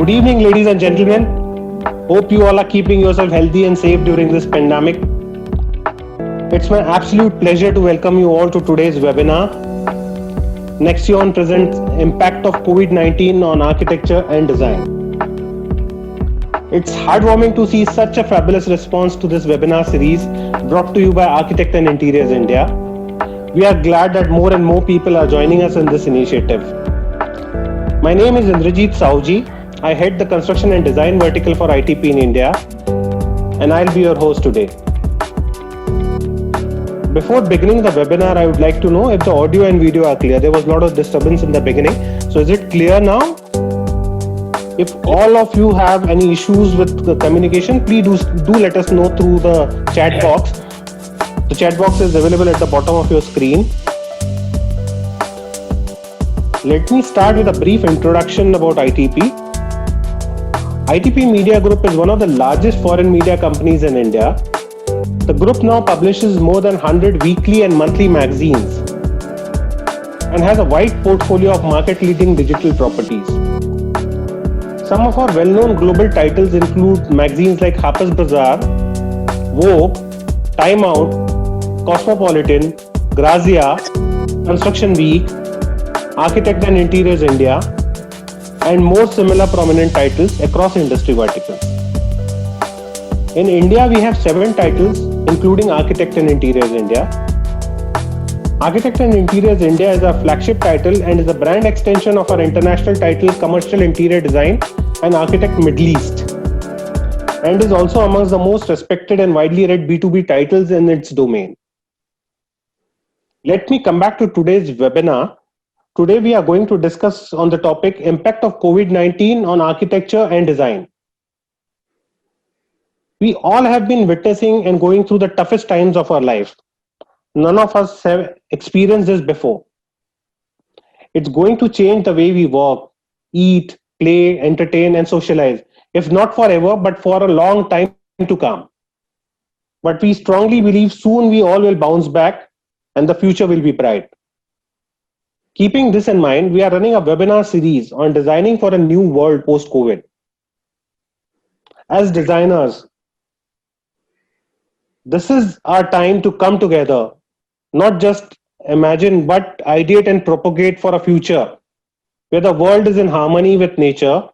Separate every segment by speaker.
Speaker 1: Good evening, ladies and gentlemen. Hope you all are keeping yourself healthy and safe during this pandemic. It's my absolute pleasure to welcome you all to today's webinar. Nexion presents Impact of COVID-19 on Architecture and Design. It's heartwarming to see such a fabulous response to this webinar series brought to you by Architect and Interiors India. We are glad that more and more people are joining us in this initiative. My name is Indrajit Sauji. I head the construction and design vertical for ITP in India, and I'll be your host today. Before beginning the webinar, I would like to know if the audio and video are clear. There was a lot of disturbance in the beginning. So is it clear now? If all of you have any issues with the communication, please do let us know through the chat box. The chat box is available at the bottom of your screen. Let me start with a brief introduction about ITP. ITP Media Group is one of the largest foreign media companies in India. The group now publishes more than 100 weekly and monthly magazines and has a wide portfolio of market-leading digital properties. Some of our well-known global titles include magazines like Harper's Bazaar, Vogue, Time Out, Cosmopolitan, Grazia, Construction Week, Architect and Interiors India, and more similar prominent titles across industry verticals. In India, we have 7 titles, including Architect and Interiors India. Architect and Interiors India is our flagship title and is a brand extension of our international title Commercial Interior Design and Architect Middle East, and is also amongst the most respected and widely read B2B titles in its domain. Let me come back to today's webinar. Today we are going to discuss on the topic Impact of COVID-19 on Architecture and Design. We all have been witnessing and going through the toughest times of our life. None of us have experienced this before. It's going to change the way we work, eat, play, entertain, and socialize, if not forever, but for a long time to come. But we strongly believe soon we all will bounce back and the future will be bright. Keeping this in mind, we are running a webinar series on designing for a new world post-COVID. As designers, this is our time to come together, not just imagine, but ideate and propagate for a future where the world is in harmony with nature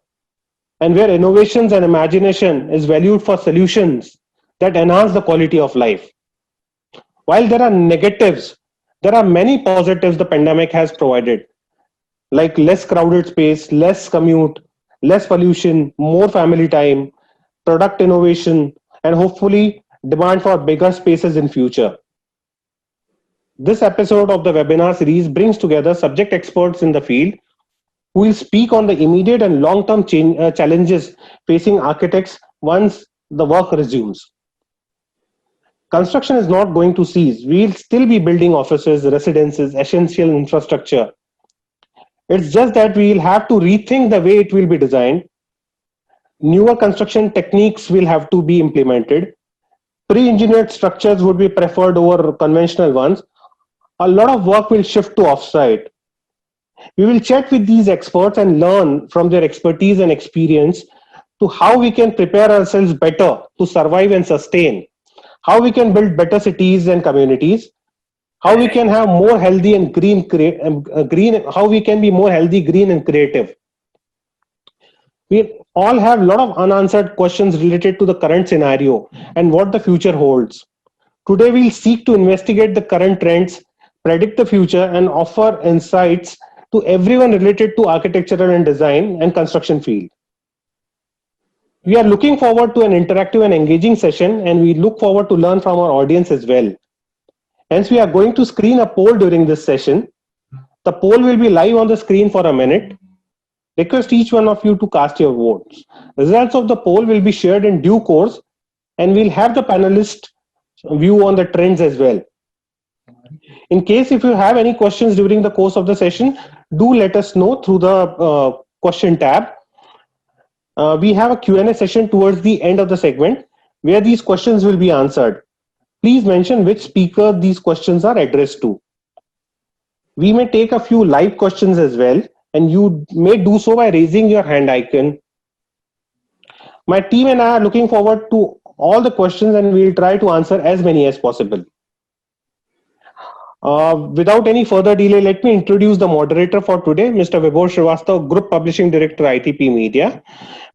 Speaker 1: and where innovations and imagination is valued for solutions that enhance the quality of life. While there are negatives, there are many positives the pandemic has provided, like less crowded space, less commute, less pollution, more family time, product innovation, and hopefully demand for bigger spaces in future. This episode of the webinar series brings together subject experts in the field who will speak on the immediate and long-term challenges facing architects once the work resumes. Construction is not going to cease. We'll still be building offices, residences, essential infrastructure. It's just that we'll have to rethink the way it will be designed. Newer construction techniques will have to be implemented. Pre-engineered structures would be preferred over conventional ones. A lot of work will shift to offsite. We will chat with these experts and learn from their expertise and experience to how we can prepare ourselves better to survive and sustain, how we can build better cities and communities, how we can have more healthy and how we can be more healthy, green and creative. We all have a lot of unanswered questions related to the current scenario and what the future holds. Today we'll seek to investigate the current trends, predict the future, and offer insights to everyone related to architectural and design and construction field. We are looking forward to an interactive and engaging session, and we look forward to learn from our audience as well. Hence, we are going to screen a poll during this session. The poll will be live on the screen for a minute. Request each one of you to cast your votes. Results of the poll will be shared in due course, and we'll have the panelists' view on the trends as well. In case if you have any questions during the course of the session, do let us know through the question tab. We have a Q&A session towards the end of the segment where these questions will be answered. Please mention which speaker these questions are addressed to. We may take a few live questions as well, and you may do so by raising your hand icon My team and I are looking forward to all the questions, and we'll try to answer as many as possible. Without any further delay, let me introduce the moderator for today, Mr. Vibhor Srivastav, Group Publishing Director, ITP Media.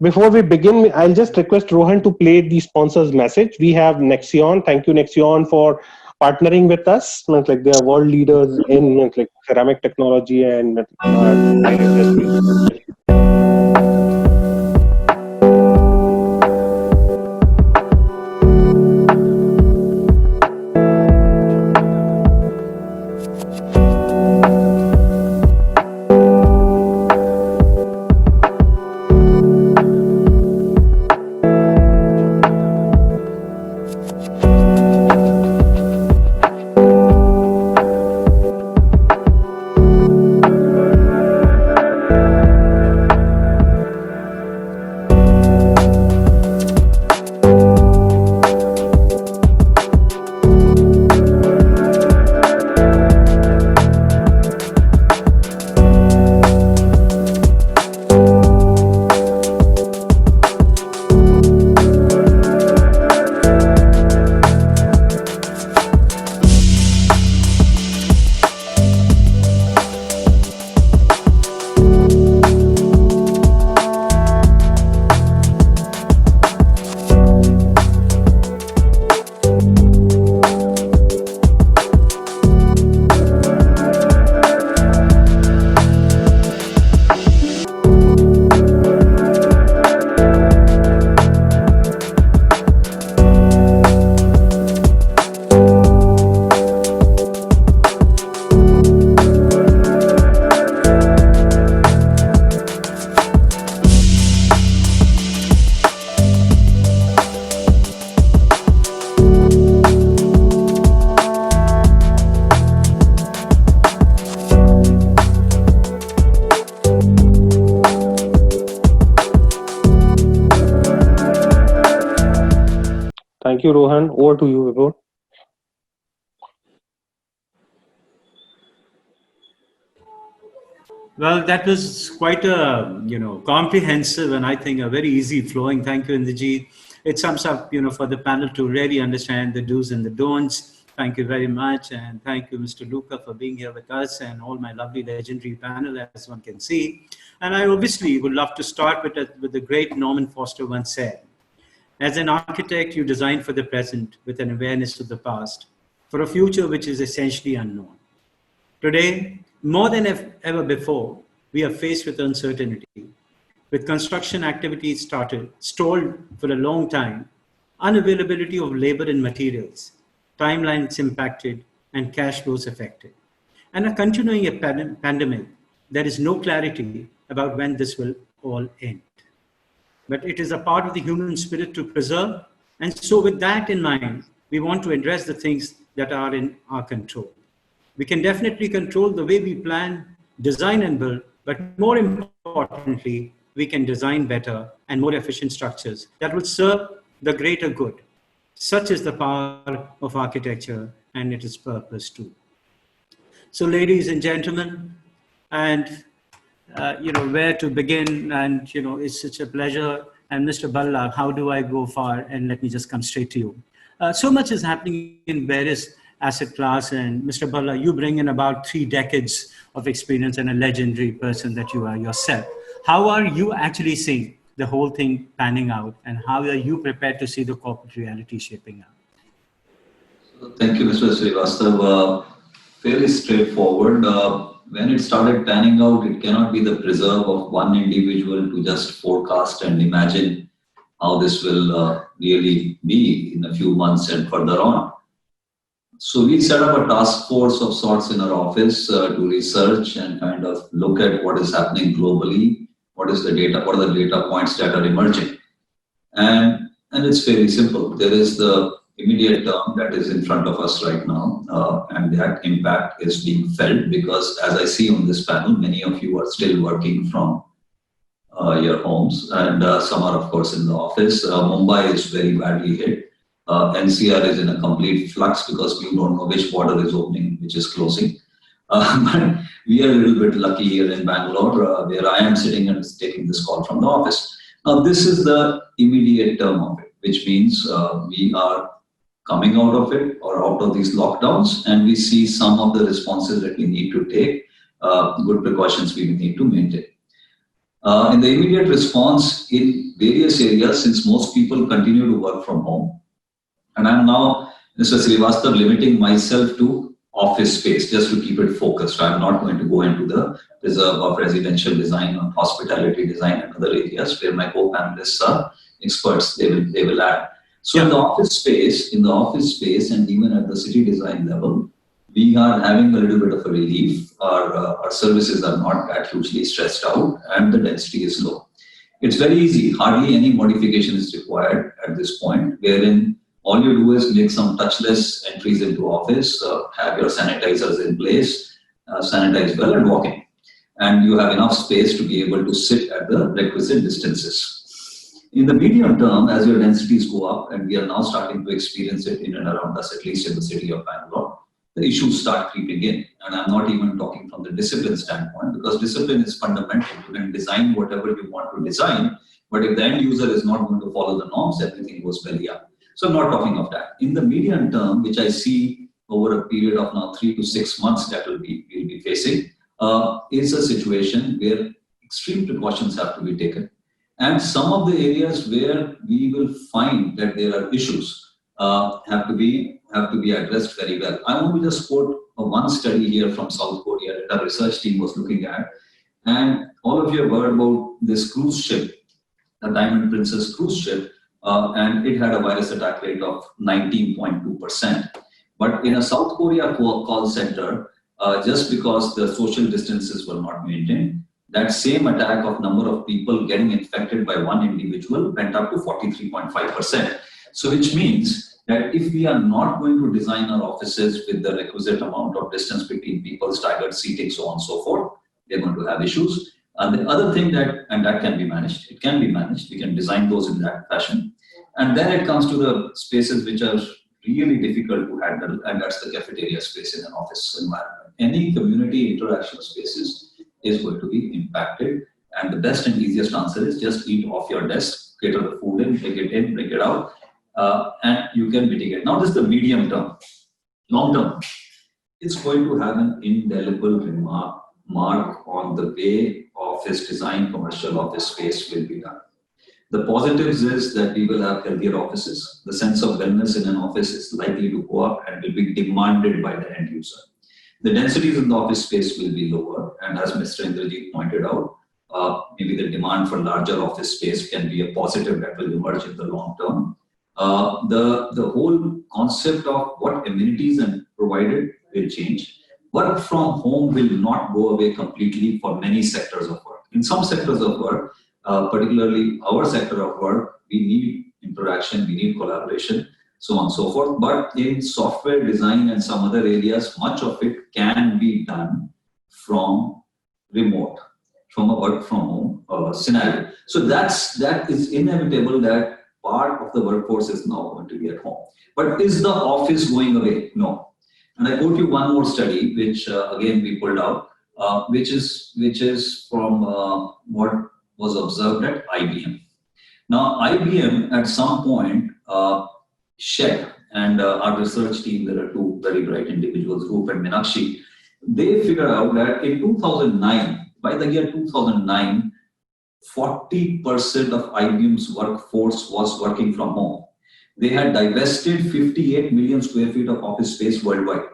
Speaker 1: Before we begin, I'll just request Rohan to play the sponsor's message. We have Nexion. Thank you, Nexion, for partnering with us. Like they are world leaders in like ceramic technology and tile industry. Thank you, Rohan. Over to you, Vibhor.
Speaker 2: Well, that was quite a comprehensive and I think a very easy flowing. Thank you, Indrajit. It sums up for the panel to really understand the do's and the don'ts. Thank you very much, and thank you, Mr. Luca, for being here with us and all my lovely legendary panel, as one can see. And I obviously would love to start with the great Norman Foster once said, "As an architect, you design for the present with an awareness of the past, for a future which is essentially unknown." Today, more than ever before, we are faced with uncertainty. With construction activities stalled for a long time, unavailability of labor and materials, timelines impacted, and cash flows affected, and a continuing pandemic, there is no clarity about when this will all end. But it is a part of the human spirit to preserve, and so with that in mind, we want to address the things that are in our control. We can definitely control the way we plan, design, and build, but more importantly, we can design better and more efficient structures that will serve the greater good. Such is the power of architecture and its purpose too. So, ladies and gentlemen, and where to begin, and it's such a pleasure. And Mr. Balla, how do I go far? And let me just come straight to you. So much is happening in various asset class, and Mr. Balla, you bring in about 3 decades of experience and a legendary person that you are yourself. How are you actually seeing the whole thing panning out, and how are you prepared to see the corporate reality shaping up?
Speaker 3: Thank you, Mr. Srivastav. Fairly straightforward. When it started panning out, it cannot be the preserve of one individual to just forecast and imagine how this will really be in a few months and further on. So we set up a task force of sorts in our office to research and kind of look at what is happening globally, what is the data, what are the data points that are emerging. And it's very simple. There is the immediate term that is in front of us right now, and that impact is being felt because, as I see on this panel, many of you are still working from your homes, and some are, of course, in the office. Mumbai is very badly hit. NCR is in a complete flux because you don't know which border is opening, which is closing. But we are a little bit lucky here in Bangalore, where I am sitting and taking this call from the office. Now, this is the immediate term of it, which means we are coming out of it or out of these lockdowns, and we see some of the responses that we need to take, good precautions we need to maintain. In the immediate response in various areas, since most people continue to work from home, and I'm now, Mr. Srivastav, limiting myself to office space just to keep it focused. I'm not going to go into the reserve of residential design or hospitality design and other areas where my co-panelists are experts. They will add. So in the office space, and even at the city design level, we are having a little bit of a relief. Our services are not that hugely stressed out, and the density is low. It's very easy. Hardly any modification is required at this point, wherein all you do is make some touchless entries into office, have your sanitizers in place, sanitize well, and walk in. And you have enough space to be able to sit at the requisite distances. In the medium term, as your densities go up, and we are now starting to experience it in and around us, at least in the city of Bangalore, the issues start creeping in. And I'm not even talking from the discipline standpoint, because discipline is fundamental. You can design whatever you want to design, but if the end user is not going to follow the norms, everything goes belly up. So I'm not talking of that. In the medium term, which I see over a period of now 3 to 6 months that we'll be facing, is a situation where extreme precautions have to be taken. And some of the areas where we will find that there are issues have to be addressed very well. I want to just quote one study here from South Korea that our research team was looking at. And all of you have heard about this cruise ship, the Diamond Princess cruise ship, and it had a virus attack rate of 19.2%. But in a South Korea call center, just because the social distances were not maintained, that same attack of number of people getting infected by one individual went up to 43.5%. So which means that if we are not going to design our offices with the requisite amount of distance between people, staggered seating, so on and so forth, they're going to have issues. And the other thing that can be managed, it can be managed, we can design those in that fashion. And then it comes to the spaces which are really difficult to handle, and that's the cafeteria space in an office environment. Any community interaction spaces is going to be impacted, and the best and easiest answer is just eat off your desk, cater the food in, bring it out, and you can mitigate. Now this is the medium term. Long term, it's going to have an indelible mark on the way office design, commercial office space will be done. The positives is that we will have healthier offices. The sense of wellness in an office is likely to go up and will be demanded by the end user. The densities in the office space will be lower, and as Mr. Indrajit pointed out, maybe the demand for larger office space can be a positive that will emerge in the long term. The whole concept of what amenities are provided will change. Work from home will not go away completely for many sectors of work. In some sectors of work, particularly our sector of work, we need interaction, we need collaboration, so on and so forth. But in software design and some other areas, much of it can be done from remote, from a work from home scenario. So that is inevitable that part of the workforce is now going to be at home. But is the office going away? No. And I quote you one more study, which again we pulled out, which is from what was observed at IBM. Now, IBM at some point, Shed and our research team, there are two very bright individuals, Roop and Meenakshi, they figured out that in 2009, by the year 2009, 40% of IBM's workforce was working from home. They had divested 58 million square feet of office space worldwide.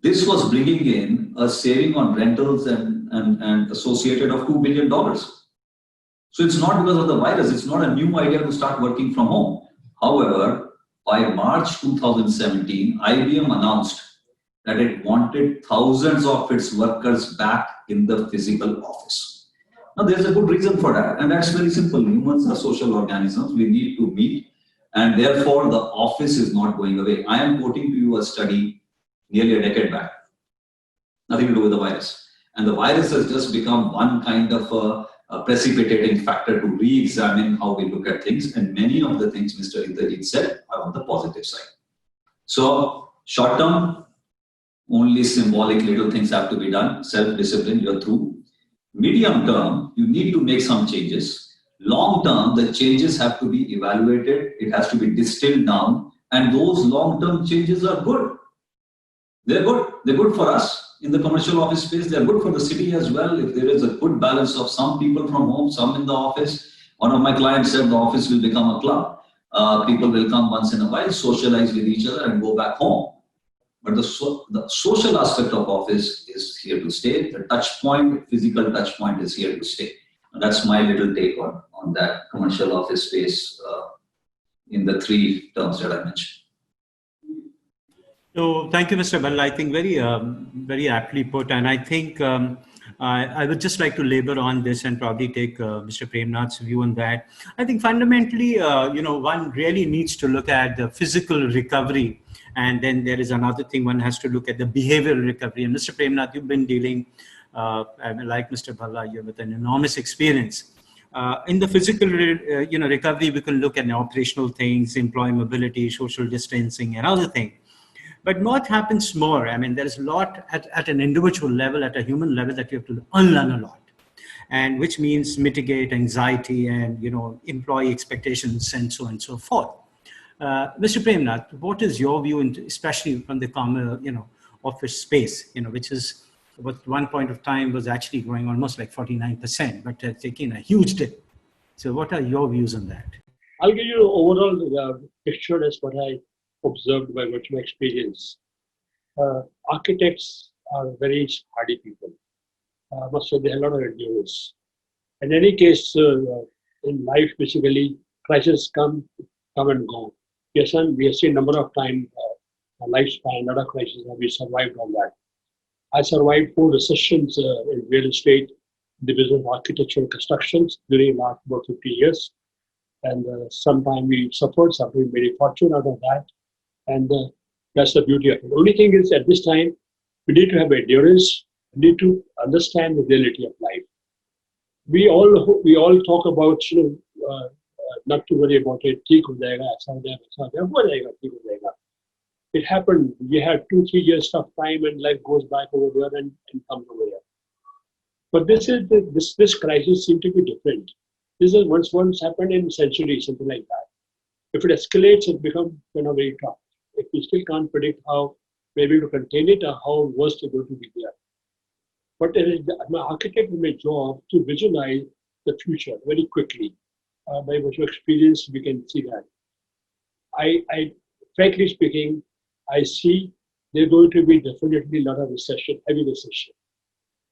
Speaker 3: This was bringing in a saving on rentals and associated of $2 billion. So it's not because of the virus, it's not a new idea to start working from home. However, by March 2017, IBM announced that it wanted thousands of its workers back in the physical office. Now, there's a good reason for that, and that's very simple. Humans are social organisms. We need to meet, and therefore, the office is not going away. I am quoting to you a study nearly a decade back. Nothing to do with the virus. And the virus has just become one kind of a precipitating factor to re-examine how we look at things. And many of the things Mr. Indrajit said are on the positive side. So, short term, only symbolic little things have to be done. Self-discipline, you're through. Medium term, you need to make some changes. Long term, the changes have to be evaluated. It has to be distilled down, and those long term changes are good. They're good. They're good for us in the commercial office space. They're good for the city as well. If there is a good balance of some people from home, some in the office. One of my clients said the office will become a club. People will come once in a while, socialize with each other, and go back home. But the social aspect of office is here to stay. The touch point, physical touch point is here to stay. And that's my little take on that commercial office space in the three terms that I mentioned.
Speaker 2: So thank you, Mr. Bhalla. I think very aptly put. And I think I would just like to labor on this and probably take Mr. Premnath's view on that. I think fundamentally, one really needs to look at the physical recovery. And then there is another thing, one has to look at the behavioral recovery. And Mr. Premnath, you've been dealing, like Mr. Bhalla, you're with an enormous experience. In the physical recovery, we can look at operational things, employee mobility, social distancing, and other things. But what happens more? I mean, there is a lot at an individual level, at a human level, that you have to unlearn a lot, and which means mitigate anxiety and employee expectations and so on and so forth. Mr. Premnath, what is your view, especially from the common office space, which is what one point of time was actually growing almost like 49%, but taking a huge dip. So, what are your views on that?
Speaker 4: I'll give you overall picture as what I observed by virtue of experience. Architects are very hardy people. I must say they have a lot of endurance. In any case, in life, basically, crises come and go. Yes, and we have seen a number of times lifespan, a lot of crises, and we survived on that. I survived 4 recessions in real estate, the business of architecture and constructions during the last about 50 years. And sometimes we suffered, sometimes we made a fortune out of that. And that's the beauty of it. The only thing is, at this time, we need to have endurance. We need to understand the reality of life. We all talk about, not to worry about it. ठीक हो जाएगा, ऐसा हो जाएगा, ठीक हो जाएगा. It happened. We had 2-3 years tough time, and life goes back over there and comes over here. But this crisis seems to be different. This is once happened in centuries, something like that. If it escalates, it becomes very tough. If we still can't predict how we're able to contain it or how worse it's going to be there. But it is my architect, my job to visualize the future very quickly. By virtue of experience, we can see that. I frankly speaking, I see there's going to be definitely a lot of recession, heavy recession.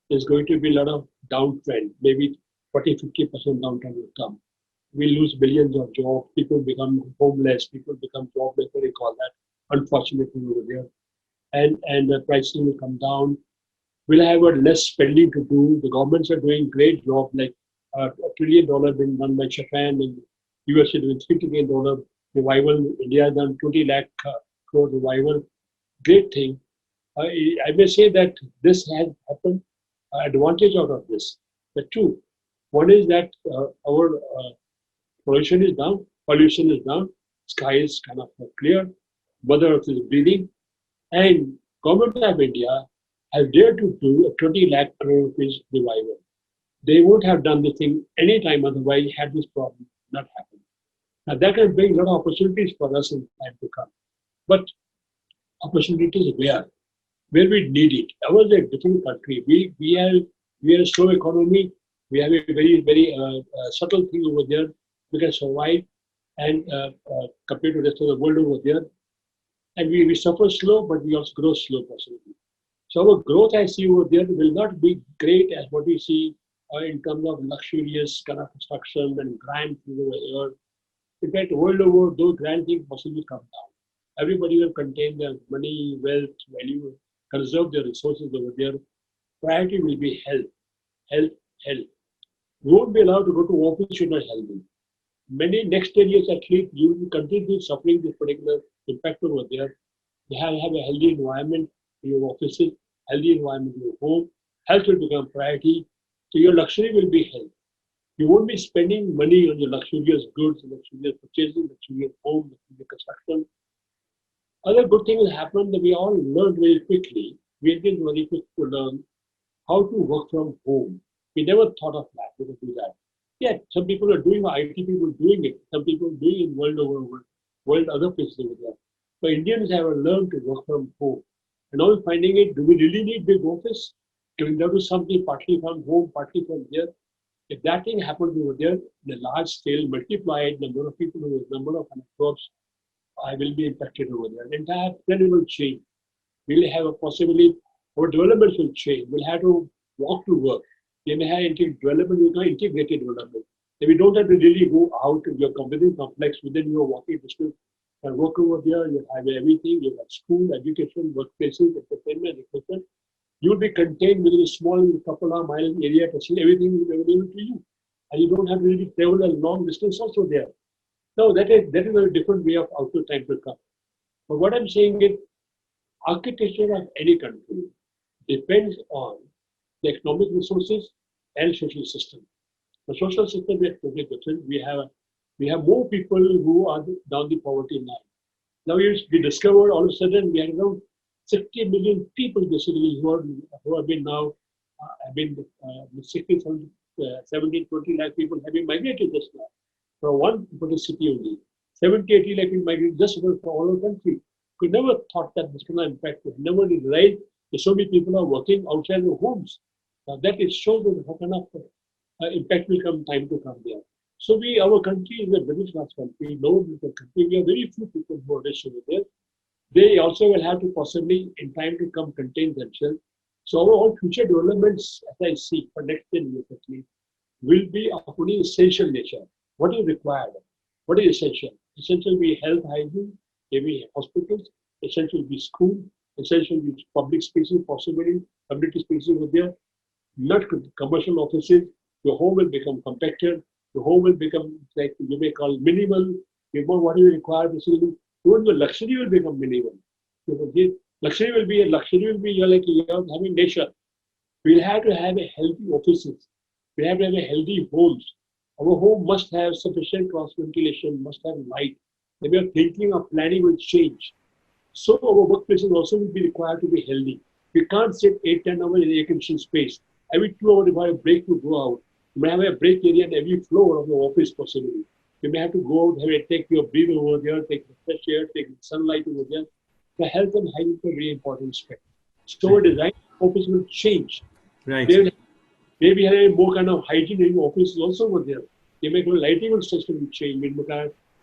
Speaker 4: There's going to be a lot of downtrend, maybe 40-50% downtrend will come. We lose billions of jobs, people become homeless, people become jobless, what do you call that, unfortunately over there. And the pricing will come down. We'll have less spending to do. The governments are doing great job, like $1 trillion being done by Japan, and US is doing $3 trillion revival. India has done 20 lakh crore revival. Great thing. I may say that this has happened. Advantage out of this. The two. One is that our pollution is down, sky is kind of clear, Mother Earth is breathing, and Government of India has dared to do a 20 lakh crore rupees revival. They would have done the thing any time otherwise had this problem not happened. Now that can bring a lot of opportunities for us in time to come. But opportunities where we need it. Ours is a different country. We are a slow economy. We have a very, very subtle thing over there. We can survive and compared to the rest of the world over there. And we suffer slow, but we also grow slow possibly. So our growth I see over there will not be great as what we see in terms of luxurious kind of construction and grand things over here. In fact, world over, those grand things possibly come down. Everybody will contain their money, wealth, value, conserve their resources over there. Priority will be health. You won't be allowed to go to office if you're not healthy. Many next 10 years at least, you will continue suffering this particular impact over there. You have a healthy environment in your offices, healthy environment in your home. Health will become priority. So your luxury will be health. You won't be spending money on your luxurious goods, luxurious purchases, luxurious home, luxurious construction. Other good thing will happen that we all learned very quickly. We have been very quick to learn how to work from home. We never thought of that. We could do that. Yeah, some people are doing IT people doing it. Some people are doing it world over, world other places over there. But Indians have learned to work from home. And now we're finding it, do we really need big office? Can we do something partly from home, partly from here? If that thing happens over there, in a large scale, multiplied number of people, number of jobs, I will be impacted over there. The entire trend will change. We'll have a possibility, our developments will change. We'll have to walk to work. We may have development, we can integrated development. If we don't have to really go out to your computing complex within your walking distance and work over there, you have everything, you have school, education, workplaces, entertainment, equipment. You will be contained within a small couple of mile area to see everything is available to you. And you don't have to really travel a long distance also there. No, that is a different way of output time to come. But what I'm saying is architecture of any country depends on the economic resources and social system. The social system is totally different. We have more people who are down the poverty line. Now we discovered all of a sudden we have around 60 million people basically who have been now 60, 17, 20 lakh people have been migrated just now from one particular city only. 70, 80 lakh people migrated just for all over the country. Could never thought that this kind of impact would never realize that so many people are working outside their homes. Now that it shows that what kind of impact will come time to come there. So our country is a very class country, low income country. We have very few people who are rich over there. They also will have to possibly in time to come contain themselves. So our all future developments, as I see for next 10 years at least, will be of only essential nature. What is required? What is essential? Essential will be health hygiene, maybe hospitals, essential will be school, essential will be public spaces, possibly community spaces over there, not commercial offices. Your home will become compacted. Your home will become like you may call minimal. What you require basically, even the luxury will become minimal. Luxury will be like you're having nature. We'll have to have a healthy offices. We have to have a healthy homes. Our home must have sufficient cross ventilation, must have light. If we are thinking of planning will change. So our workplaces also will be required to be healthy. We can't sit 8-10 hours in air conditioned space. Every 2 hours require a break to go out. You may have a break area in every floor of the office possibly. You may have to go out, take your breathing over there, take the fresh air, take sunlight over there. The health and hygiene is a very important aspect. So our design office will change.
Speaker 2: Right.
Speaker 4: Maybe have more kind of hygiene in offices also over there. You may go lighting system will change.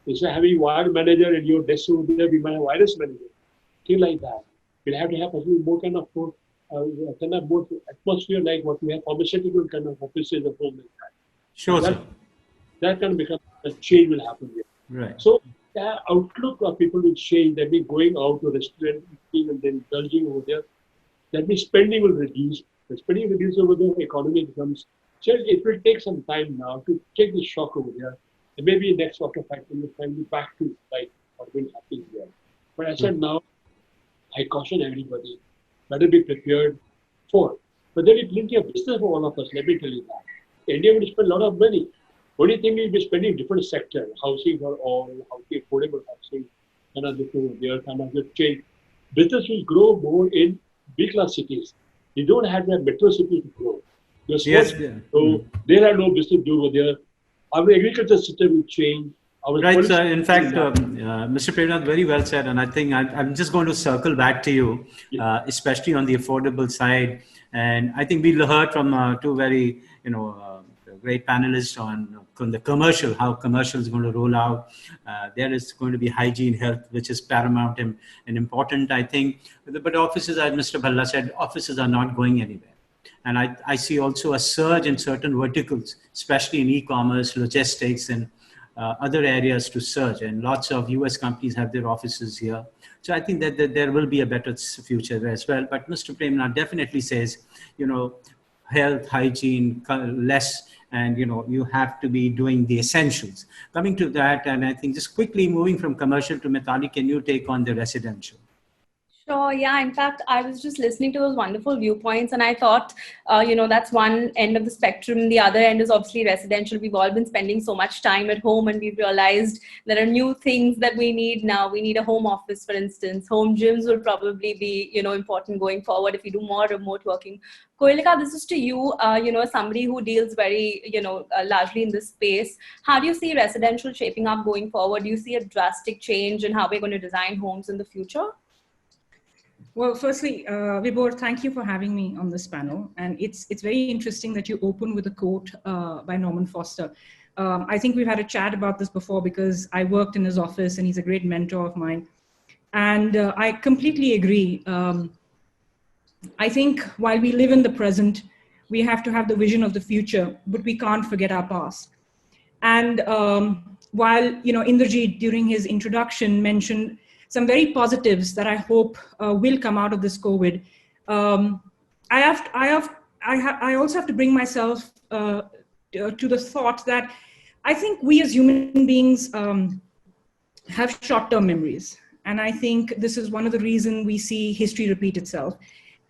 Speaker 4: Instead of having wire manager in your desk over there, we might have wireless manager. Things like that. We'll have to have more kind of more atmosphere like what we have pharmaceutical kind of offices at home like that.
Speaker 2: Sure, sir.
Speaker 4: That can become a change will happen here.
Speaker 2: Right.
Speaker 4: So the outlook of people will change. That means going out to a restaurant, eating and then indulging over there. That means spending will reduce. The spending reduces over there, economy becomes. So it will take some time now to take the shock over there. And maybe next after 5 years, time we back to like what will happen here. But I said now, I caution everybody, better be prepared for. But there is plenty of business for all of us, let me tell you that. India will spend a lot of money. Only thing we'll be spending different sector, housing for all, housing, affordable housing, kind of different there, kind of just change. Business will grow more in big class cities. You don't have that metro city to grow.
Speaker 2: Yes.
Speaker 4: So there are no business to do over there. Our agriculture system will change.
Speaker 2: Right, sir. In fact, Mr. Premnath, very well said. And I think I'm just going to circle back to you, especially on the affordable side. And I think we heard from two very, great panelists on the commercial, how commercial is going to roll out. There is going to be hygiene, health, which is paramount and important, I think. But offices, as Mr. Bhalla said, offices are not going anywhere. And I see also a surge in certain verticals, especially in e-commerce, logistics, and other areas to surge. And lots of US companies have their offices here. So I think that there will be a better future as well. But Mr. Premnath definitely says, health, hygiene, less, and you have to be doing the essentials. Coming to that, and I think just quickly moving from commercial to Mithali, can you take on the residential?
Speaker 5: Sure. Yeah. In fact, I was just listening to those wonderful viewpoints, and I thought, that's one end of the spectrum. The other end is obviously residential. We've all been spending so much time at home, and we've realized there are new things that we need now. We need a home office, for instance. Home gyms will probably be, important going forward if we do more remote working. Koilika, this is to you. As somebody who deals very, largely in this space. How do you see residential shaping up going forward? Do you see a drastic change in how we're going to design homes in the future?
Speaker 6: Well, firstly, Vibhor, thank you for having me on this panel. And it's very interesting that you open with a quote by Norman Foster. I think we've had a chat about this before because I worked in his office and he's a great mentor of mine. And I completely agree. I think while we live in the present, we have to have the vision of the future, but we can't forget our past. And while, Indrajit during his introduction mentioned some very positives that I hope will come out of this COVID. I also have to bring myself to the thought that I think we as human beings have short-term memories. And I think this is one of the reasons we see history repeat itself.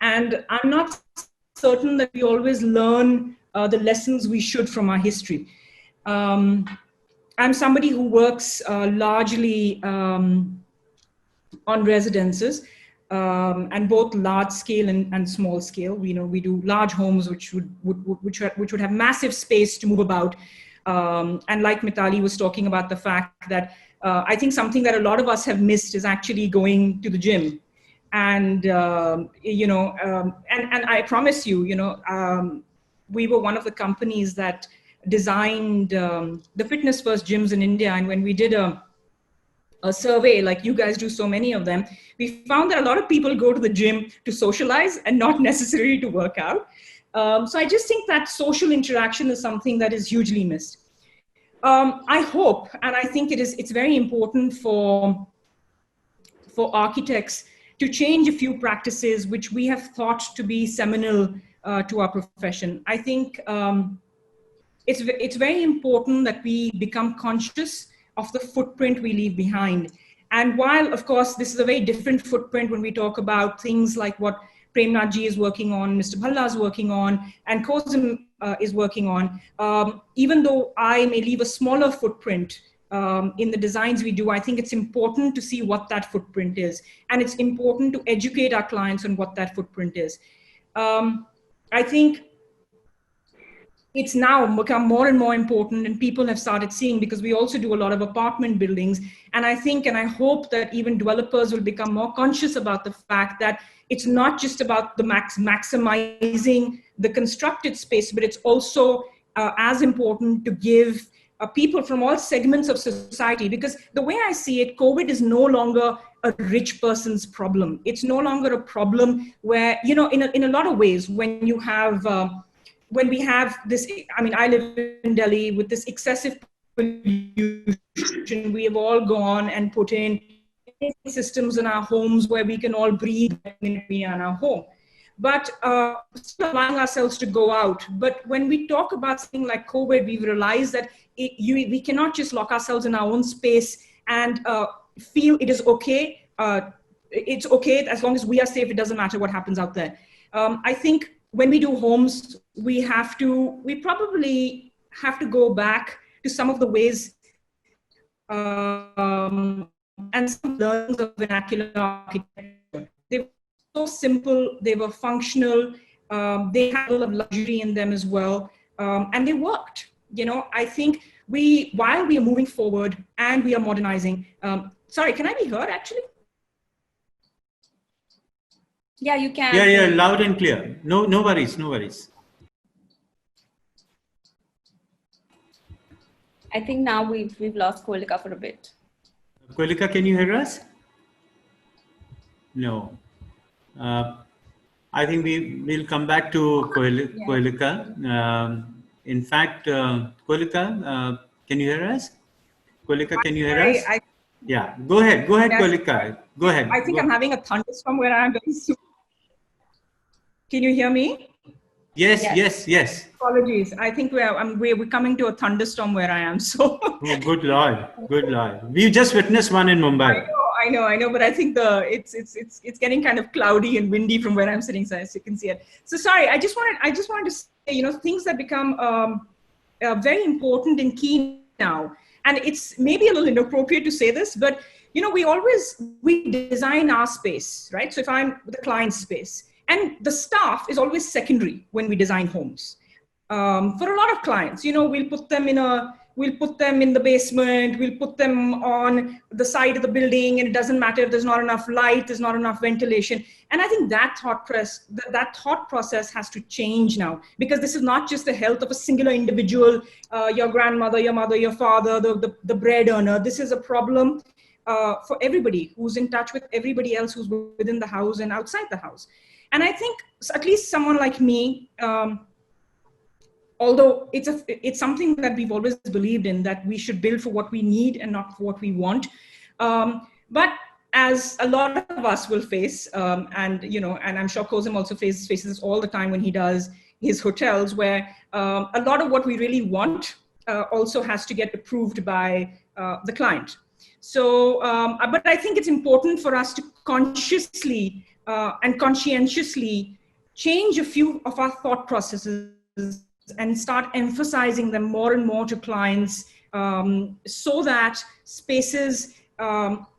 Speaker 6: And I'm not certain that we always learn the lessons we should from our history. I'm somebody who works largely on residences, and both large scale and small scale. We do large homes which would have massive space to move about. And like Mitali was talking about the fact that I think something that a lot of us have missed is actually going to the gym. And and I promise you, we were one of the companies that designed the fitness first gyms in India. And when we did a survey, like you guys do so many of them, we found that a lot of people go to the gym to socialize and not necessarily to work out. So I just think that social interaction is something that is hugely missed. I hope, and I think it's very important for architects to change a few practices which we have thought to be seminal to our profession. I think it's very important that we become conscious of the footprint we leave behind. And while, of course, this is a very different footprint when we talk about things like what Premnath ji is working on, Mr. Bhalla is working on, and COSM is working on, even though I may leave a smaller footprint in the designs we do, I think it's important to see what that footprint is. And it's important to educate our clients on what that footprint is. I think it's now become more and more important, and people have started seeing, because we also do a lot of apartment buildings. And I think, and I hope that even developers will become more conscious about the fact that it's not just about the maximizing the constructed space, but it's also as important to give people from all segments of society. Because the way I see it, COVID is no longer a rich person's problem. It's no longer a problem where, in a lot of ways, when you have, when we have this, I live in Delhi with this excessive pollution, we have all gone and put in systems in our homes where we can all breathe when we are in our home. But still allowing ourselves to go out. But when we talk about something like COVID, we've realized that we cannot just lock ourselves in our own space and feel it is okay. It's okay as long as we are safe. It doesn't matter what happens out there. I think when we do homes, we probably have to go back to some of the ways and some learnings of vernacular architecture. They were so simple, they were functional, they had a lot of luxury in them as well, and they worked. I think while we are moving forward and we are modernizing, sorry, can I be heard actually?
Speaker 5: Yeah, you can.
Speaker 2: Yeah, loud and clear. No worries, no worries.
Speaker 5: I think now we've lost Koilika for a bit.
Speaker 2: Koilika, can you hear us? No. I think we'll come back to Koilika. In fact, Koilika, can you hear us? Koilika, can you hear us? Yeah, go ahead, yes. Koilika. Go ahead.
Speaker 6: I think I'm having a thunderstorm where I am very soon. Can you hear me?
Speaker 2: Yes.
Speaker 6: Apologies. I think we're coming to a thunderstorm where I am. So.
Speaker 2: Oh, good Lord. We just witnessed one in Mumbai.
Speaker 6: I know, but I think it's getting kind of cloudy and windy from where I'm sitting, so as you can see it. So sorry, I just wanted to say, things that become very important and key now, and it's maybe a little inappropriate to say this, but we design our space, right? So if I'm the client's space, and the staff is always secondary when we design homes. For a lot of clients, we'll put them in the basement, we'll put them on the side of the building, and it doesn't matter if there's not enough light, there's not enough ventilation. And I think that thought process has to change now, because this is not just the health of a singular individual, your grandmother, your mother, your father, the bread earner. This is a problem for everybody who's in touch with everybody else who's within the house and outside the house. And I think at least someone like me, although it's something that we've always believed in, that we should build for what we need and not for what we want. But as a lot of us will face, and I'm sure Cosm also faces this all the time when he does his hotels, where a lot of what we really want also has to get approved by the client. So, but I think it's important for us to consciously and conscientiously change a few of our thought processes and start emphasizing them more and more to clients, so that spaces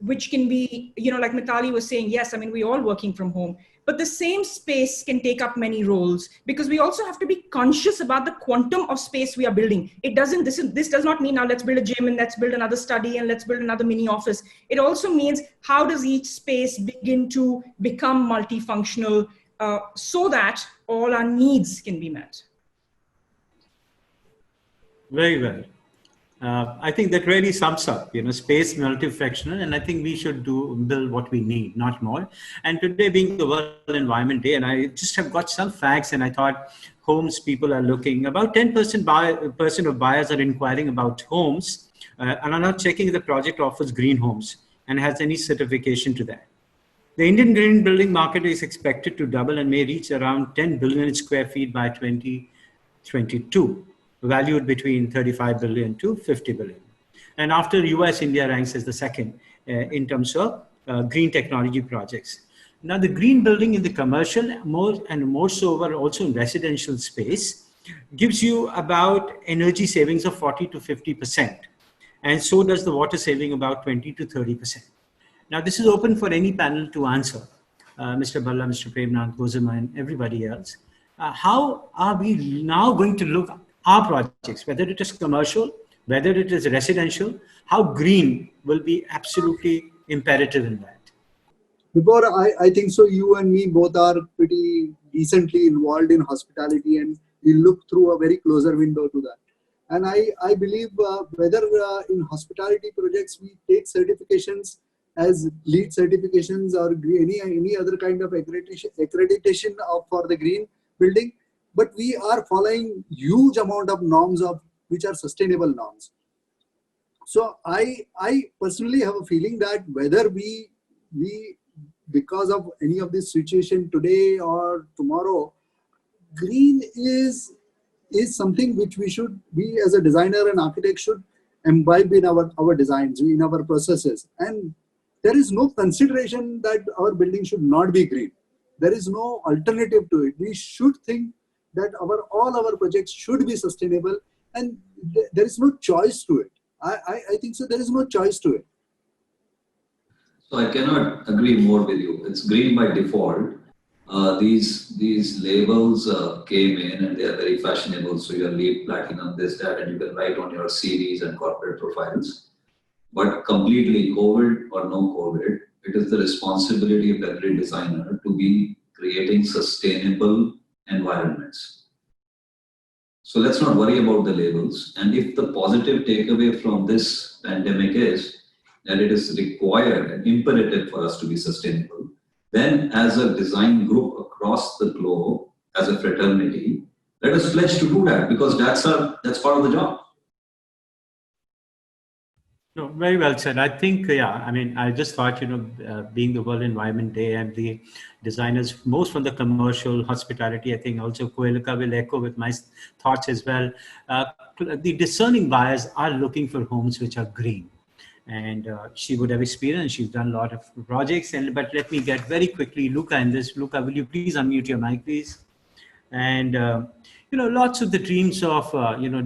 Speaker 6: which can be, like Mitali was saying, yes, I mean, we're all working from home, but the same space can take up many roles, because we also have to be conscious about the quantum of space we are building. This does not mean now let's build a gym and let's build another study and let's build another mini office. It also means how does each space begin to become multifunctional, so that all our needs can be met.
Speaker 2: Very well. I think that really sums up, space multifunctional, and I think we should build what we need, not more. And today being the World Environment Day, and I just have got some facts, and I thought homes people are looking, about 10% of buyers are inquiring about homes, and are not checking if the project offers green homes and has any certification to that. The Indian green building market is expected to double and may reach around 10 billion square feet by 2022. Valued between 35 billion to 50 billion. And after US, India ranks as the second in terms of green technology projects. Now, the green building in the commercial, more so also in residential space, gives you about energy savings of 40 to 50%. And so does the water saving about 20 to 30%. Now, this is open for any panel to answer. Mr. Bhalla, Mr. Premnand, Cosima, and everybody else. How are we now going to look at our projects, whether it is commercial, whether it is residential, how green will be absolutely imperative in that?
Speaker 7: Before, I think so you and me both are pretty decently involved in hospitality, and we look through a very closer window to that. And I believe whether in hospitality projects we take certifications as LEED certifications or any other kind of accreditation for the green building, but we are following huge amount of norms which are sustainable norms. So I personally have a feeling that whether we because of any of this situation today or tomorrow, green is something which we as a designer and architect should imbibe in our designs, in our processes. And there is no consideration that our building should not be green. There is no alternative to it. We should think that all our projects should be sustainable, and there is no choice to it. I think so. There is no choice to it.
Speaker 3: So I cannot agree more with you. It's green by default. These labels came in and they are very fashionable. So you're LEED, platinum, this, that, and you can write on your CVs and corporate profiles. But completely COVID or no COVID, it is the responsibility of every designer to be creating sustainable environments. So let's not worry about the labels. And if the positive takeaway from this pandemic is that it is required and imperative for us to be sustainable, then as a design group across the globe, as a fraternity, let us pledge to do that, because that's part of the job.
Speaker 2: No, very well said. I think, I just thought, being the World Environment Day and the designers, most from the commercial hospitality, I think also Koelika will echo with my thoughts as well. The discerning buyers are looking for homes which are green. and she would have experience. She's done a lot of projects. But let me get very quickly Luca in this. Luca, will you please unmute your mic, please? And lots of the dreams of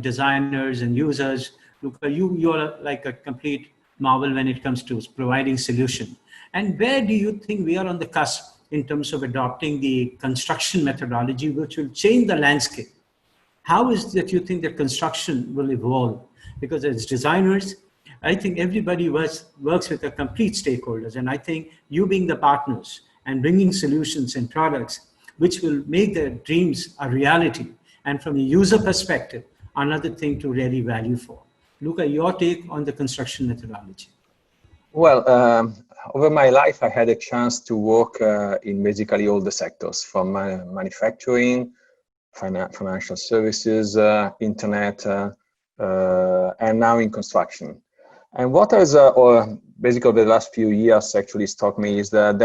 Speaker 2: designers and users. Luca, you're like a complete marvel when it comes to providing solution. And where do you think we are on the cusp in terms of adopting the construction methodology, which will change the landscape? How is that you think that construction will evolve? Because as designers, I think everybody works with the complete stakeholders. And I think you being the partners and bringing solutions and products which will make their dreams a reality. And from a user perspective, another thing to really value for. Luca, your take on the construction methodology.
Speaker 8: Well, over my life, I had a chance to work in basically all the sectors, from manufacturing, financial services, internet, and now in construction. And what has, basically the last few years actually struck me is that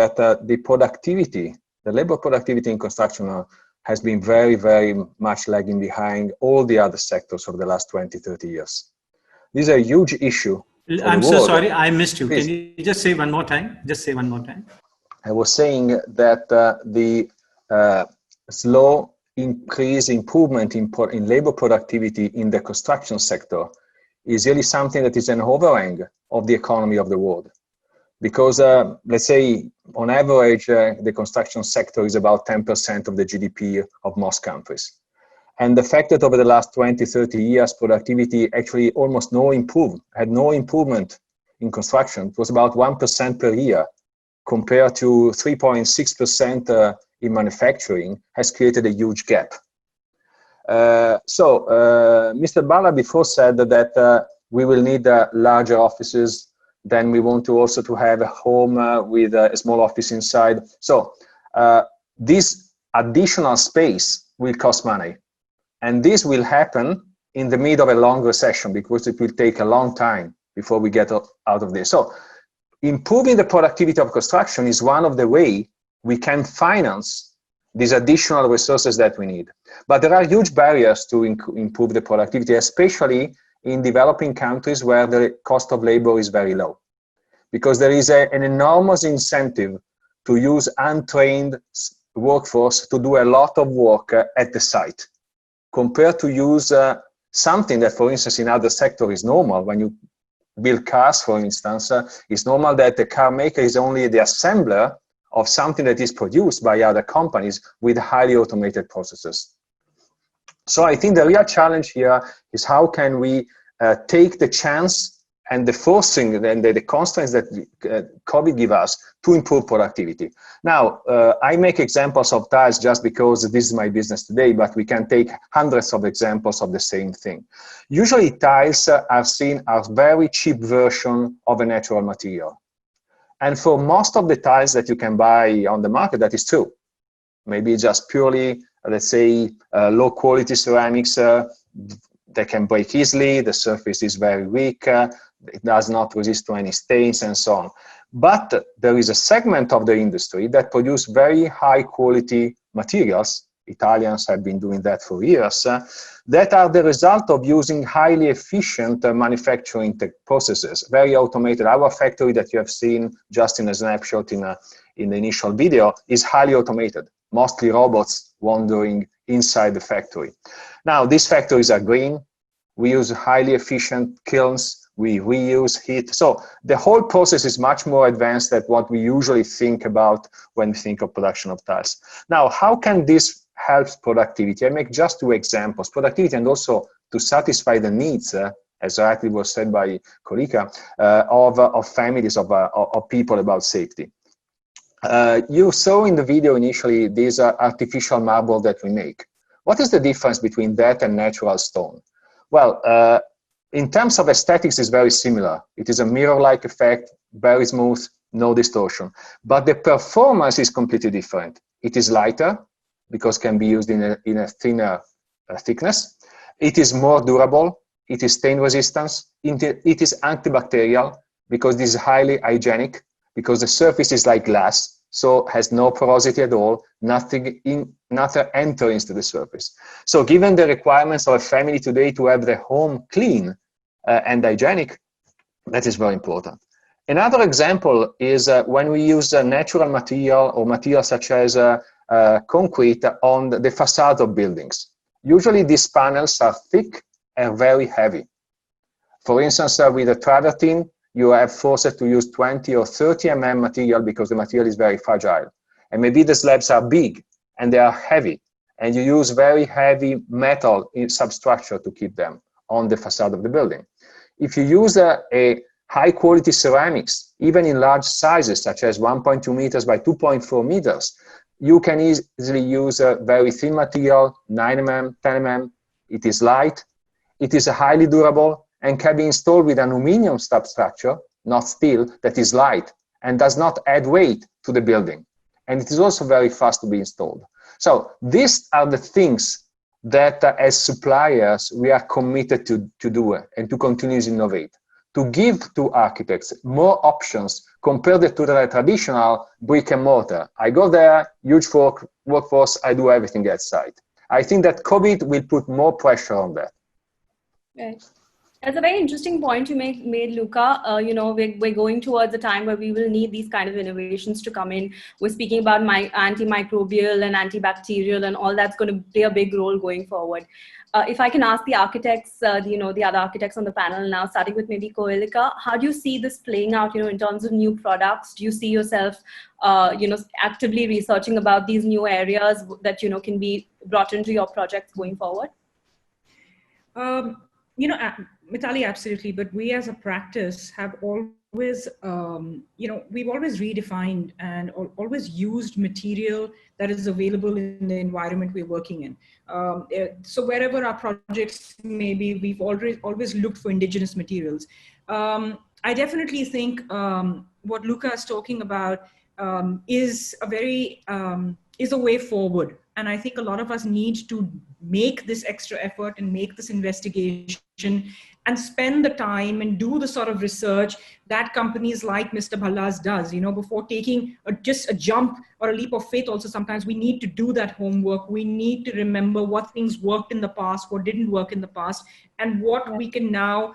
Speaker 8: the productivity, the labor productivity in construction has been very, very much lagging behind all the other sectors over the last 20, 30 years. This is a huge issue.
Speaker 2: I'm so sorry, I missed you.
Speaker 8: Please.
Speaker 2: Can you just say one more time? Just say one more time.
Speaker 8: I was saying that the slow improvement in labor productivity in the construction sector is really something that is an overhang of the economy of the world. Because let's say on average, the construction sector is about 10% of the GDP of most countries. And the fact that over the last 20, 30 years, productivity actually had no improvement in construction. It was about 1% per year compared to 3.6% in manufacturing has created a huge gap. Mr. Bala before said that we will need larger offices. Then we want to also to have a home with a small office inside. So this additional space will cost money. And this will happen in the middle of a long recession because it will take a long time before we get out of this. So improving the productivity of construction is one of the ways we can finance these additional resources that we need. But there are huge barriers to improve the productivity, especially in developing countries where the cost of labor is very low. Because there is an enormous incentive to use untrained workforce to do a lot of work at the site, compared to use something that, for instance, in other sectors is normal. When you build cars, for instance, it's normal that the car maker is only the assembler of something that is produced by other companies with highly automated processes. So I think the real challenge here is how can we take the chance and the forcing and the constraints that COVID give us to improve productivity. Now, I make examples of tiles just because this is my business today, but we can take hundreds of examples of the same thing. Usually tiles are seen as very cheap version of a natural material. And for most of the tiles that you can buy on the market, that is true. Maybe just purely, let's say, low quality ceramics, they can break easily, the surface is very weak, it does not resist to any stains and so on. But there is a segment of the industry that produce very high quality materials. Italians have been doing that for years, that are the result of using highly efficient manufacturing processes, very automated. Our factory that you have seen just in a snapshot in the initial video is highly automated, mostly robots wandering inside the factory. Now, these factories are green. We use highly efficient kilns. We reuse heat. So the whole process is much more advanced than what we usually think about when we think of production of tiles. Now, how can this help productivity? I make just two examples, productivity and also to satisfy the needs, as rightly was said by Kolika, of families, of people about safety. You saw in the video initially these artificial marble that we make. What is the difference between that and natural stone? Well, in terms of aesthetics, it's very similar. It is a mirror-like effect, very smooth, no distortion. But the performance is completely different. It is lighter, because it can be used in a thinner thickness. It is more durable. It is stain resistant. It is antibacterial, because this is highly hygienic, because the surface is like glass, so has no porosity at all, nothing enters into the surface. So given the requirements of a family today to have their home clean and hygienic, That is very important. Another example is when we use natural material or materials such as concrete on the facade of buildings. Usually these panels are thick and very heavy. For instance, with a travertine, you have forced to use 20 or 30 mm material because the material is very fragile. And maybe the slabs are big and they are heavy, and you use very heavy metal in substructure to keep them on the facade of the building. If you use a high quality ceramics, even in large sizes, such as 1.2 meters by 2.4 meters, you can easily use a very thin material, 9 mm, 10 mm. It is light, it is highly durable, and can be installed with an aluminum substructure, not steel, that is light and does not add weight to the building. And it is also very fast to be installed. So these are the things that as suppliers, we are committed to do and to continuously innovate, to give to architects more options compared to the traditional brick and mortar. I go there, huge workforce, I do everything outside. I think that COVID will put more pressure on that.
Speaker 5: Right. That's a very interesting point you made, Luca. We're going towards a time where we will need these kind of innovations to come in. We're speaking about antimicrobial and antibacterial, and all that's going to play a big role going forward. If I can ask the architects, the other architects on the panel now, starting with maybe Koelika, how do you see this playing out, in terms of new products? Do you see yourself, actively researching about these new areas that, can be brought into your projects going forward?
Speaker 6: Mithali, absolutely. But we as a practice have always, we've always redefined and always used material that is available in the environment we're working in. So wherever our projects may be, we've always looked for indigenous materials. I definitely think what Luca is talking about is a way forward. And I think a lot of us need to make this extra effort and make this investigation and spend the time and do the sort of research that companies like Mr. Bhallas does, before taking just a jump or a leap of faith. Also, sometimes we need to do that homework. We need to remember what things worked in the past, what didn't work in the past, and what we can now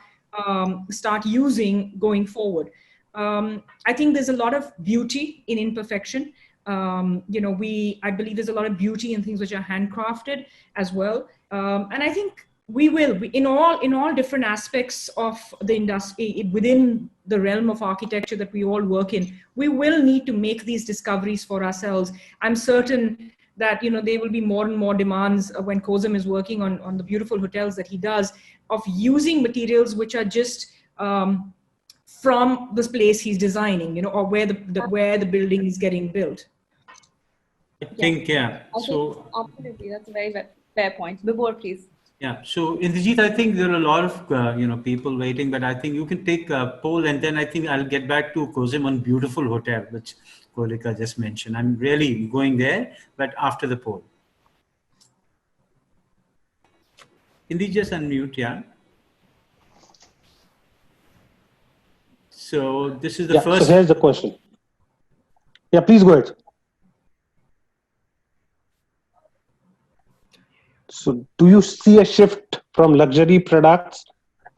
Speaker 6: start using going forward. I think there's a lot of beauty in imperfection. I believe there's a lot of beauty in things which are handcrafted as well. And I think we will, in all different aspects of the industry, within the realm of architecture that we all work in, we will need to make these discoveries for ourselves. I'm certain that, there will be more and more demands when Cosm is working on the beautiful hotels that he does, of using materials which are just from this place he's designing, or where the building is getting built.
Speaker 2: I think, yeah.
Speaker 5: Absolutely, that's a very fair point. Vibhor, please.
Speaker 2: Yeah. So, Indrajit, I think there are a lot of people waiting, but I think you can take a poll, and then I think I'll get back to Cosm on beautiful hotel, which Koelika just mentioned. I'm really going there, but after the poll. Indrajit, just unmute, yeah. So this is the first.
Speaker 1: So here's the question. Yeah, please go ahead. So do you see a shift from luxury products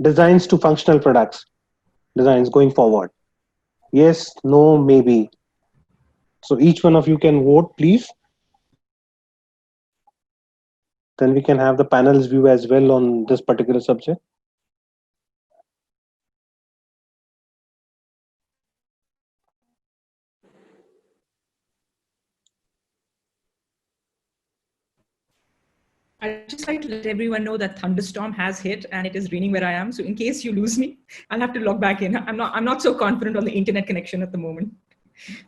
Speaker 1: designs to functional products designs going forward? Yes, no, maybe. So each one of you can vote, please. Then we can have the panel's view as well on this particular subject.
Speaker 6: I'd just like to let everyone know that thunderstorm has hit and it is raining where I am. So in case you lose me, I'll have to log back in. I'm not so confident on the internet connection at the moment.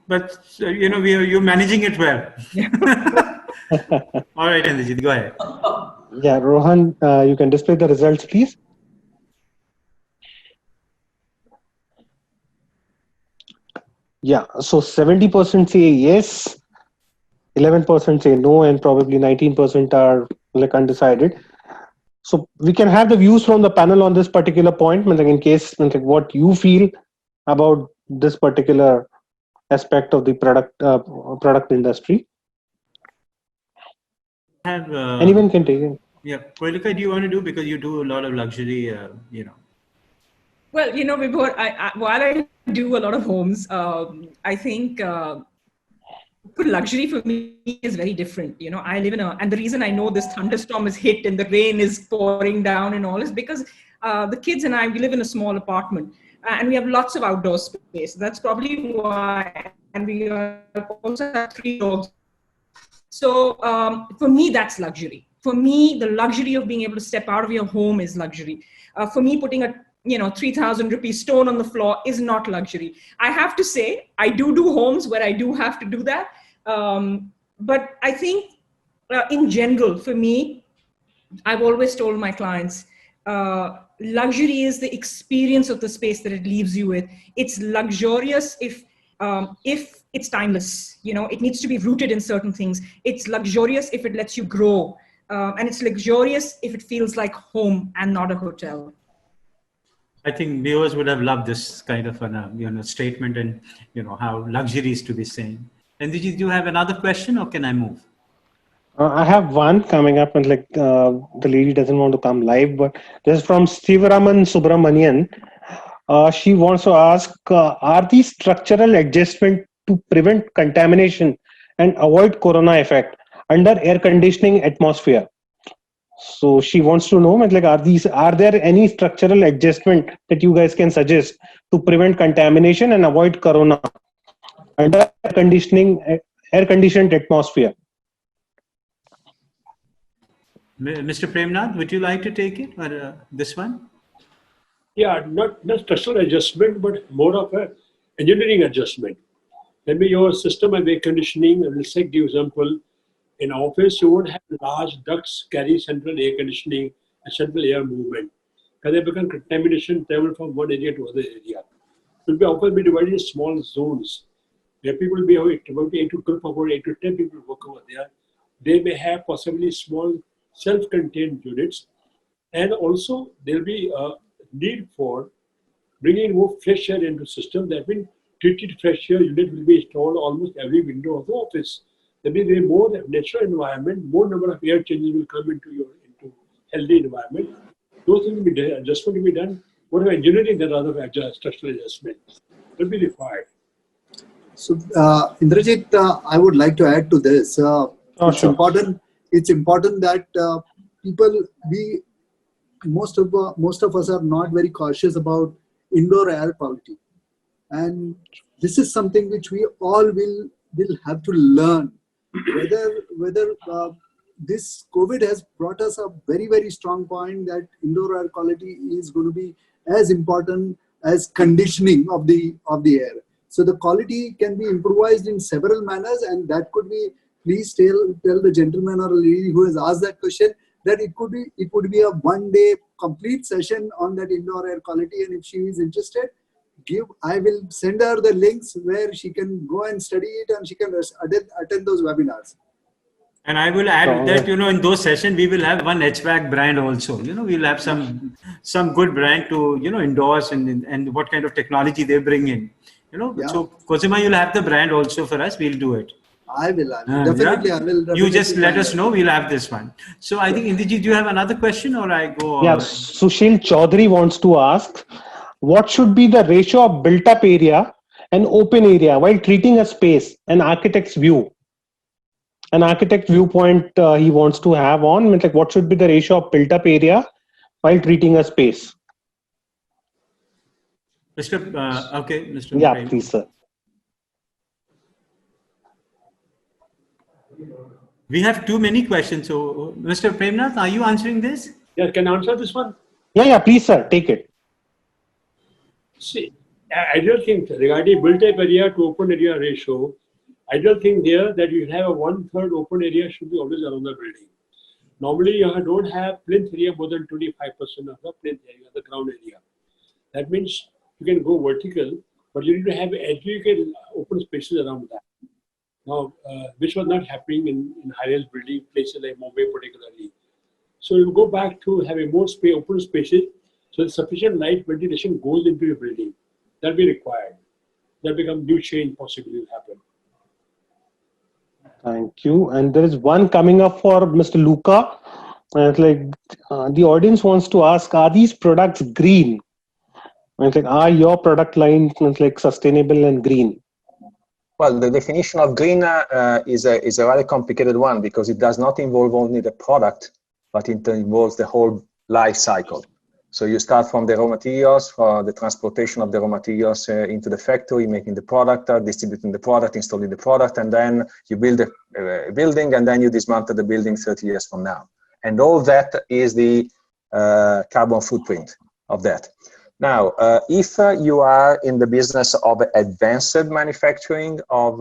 Speaker 2: But you're managing it well. Yeah. All right, Indrajit, go ahead.
Speaker 1: Yeah, Rohan, you can display the results, please. Yeah, so 70% say yes, 11% say no, and probably 19% are like undecided. So we can have the views from the panel on this particular point, in case what you feel about this particular aspect of the product industry. Anyone can take it.
Speaker 2: Yeah, Koelika, do you want to do, because you do a lot of luxury,
Speaker 6: Well, Vibhor, while I do a lot of homes, I think luxury for me is very different. I live and the reason I know this thunderstorm is hit and the rain is pouring down and all is because the kids and we live in a small apartment and we have lots of outdoor space. That's probably why. And we also have 3 dogs. So for me, that's luxury. For me, the luxury of being able to step out of your home is luxury. For me, putting a 3,000 rupee stone on the floor is not luxury. I have to say, I do homes where I do have to do that. But I think in general, for me, I've always told my clients, luxury is the experience of the space that it leaves you with. It's luxurious if it's timeless. It needs to be rooted in certain things. It's luxurious if it lets you grow. And it's luxurious if it feels like home and not a hotel.
Speaker 2: I think viewers would have loved this kind of statement and how luxury is to be seen. And did you have another question, or can I move?
Speaker 1: I have one coming up, and the lady doesn't want to come live, but this is from Sivaraman Subramanian. She wants to ask, are these structural adjustments to prevent contamination and avoid corona effect under air conditioning atmosphere? So she wants to know, are there any structural adjustment that you guys can suggest to prevent contamination and avoid corona under air conditioned atmosphere?
Speaker 2: Mr. Premnath, would you like to take it, or this one?
Speaker 4: Yeah, not structural adjustment, but more of a engineering adjustment. Maybe your system of air conditioning, I will say, give example. In office, you won't have large ducts carry central air conditioning and central air movement. Because they become contamination travel from one area to other area. It will be often be divided in small zones where people will be about 8 to 12 or 8 to 10 people work over there. They may have possibly small self-contained units, and also there will be a need for bringing more fresh air into the system. That means treated fresh air unit will be installed almost every window of the office. There will be more natural environment, more number of air changes will come into healthy environment. Those things will be done, adjustment will be done. What engineering that other structural adjustment will be required.
Speaker 7: So, Indrajit, I would like to add to this. It's important that people, most of us are not very cautious about indoor air quality, and this is something which we all will have to learn. Whether this COVID has brought us a very, very strong point that indoor air quality is going to be as important as conditioning of the air. So the quality can be improvised in several manners, and that could be, please tell the gentleman or lady who has asked that question that it could be a one-day complete session on that indoor air quality, and if she is interested, I will send her the links where she can go and study it, and she can attend those webinars.
Speaker 2: And I will add that, in those sessions, we will have one HVAC brand also. We'll have some good brand to, endorse and what kind of technology they bring in.
Speaker 7: Yeah.
Speaker 2: So Cosima, you'll have the brand also for us. We'll do it.
Speaker 7: I will definitely.
Speaker 2: Yeah.
Speaker 7: I will. Definitely
Speaker 2: you just let us know. We'll have this one. So I think, Indrajit, do you have another question, or I go?
Speaker 1: Yeah, Sushil Chaudhary wants to ask, what should be the ratio of built-up area and open area while treating a space? An architect's view. An architect viewpoint he wants to have on, what should be the ratio of built-up area while treating a space?
Speaker 2: Mr.
Speaker 1: Yeah,
Speaker 2: Prem.
Speaker 1: please, sir.
Speaker 2: We have too many questions. So, Mr. Premnath, are you answering this?
Speaker 4: Yeah, can I answer this one?
Speaker 1: Yeah, please, sir. Take it.
Speaker 4: See, ideal thing regarding built-up area to open area ratio, ideal thing there that you have a 1/3 open area should be always around the building. Normally, you don't have plinth area more than 25% of the plinth area, the ground area. That means you can go vertical, but you need to have educated open spaces around that. Now, which was not happening in high-rise building places like Mumbai particularly. So you go back to having more space, open spaces, so sufficient light ventilation goes into your building. That will be required. That become new change possibly will happen.
Speaker 1: Thank you. And there is one coming up for Mr. Luca. The audience wants to ask, are these products green? It's like, are your product lines like sustainable and green?
Speaker 8: Well, the definition of green is a rather complicated one because it does not involve only the product, but it involves the whole life cycle. So you start from the raw materials, for the transportation of the raw materials into the factory, making the product, distributing the product, installing the product, and then you build a building, and then you dismantle the building 30 years from now. And all that is the carbon footprint of that. Now, if you are in the business of advanced manufacturing of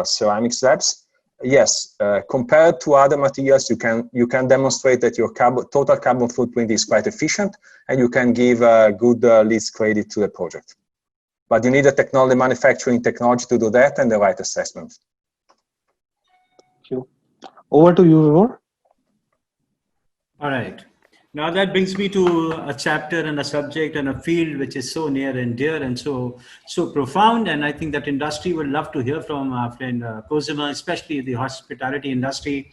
Speaker 8: ceramic slabs, yes, compared to other materials, you can demonstrate that your total carbon footprint is quite efficient, and you can give good least credit to the project. But you need a manufacturing technology to do that, and the right assessment.
Speaker 1: Thank you. Over to you, Vibhor.
Speaker 2: All right. Now that brings me to a chapter and a subject and a field which is so near and dear and so profound. And I think that industry would love to hear from our friend Cosima, especially the hospitality industry,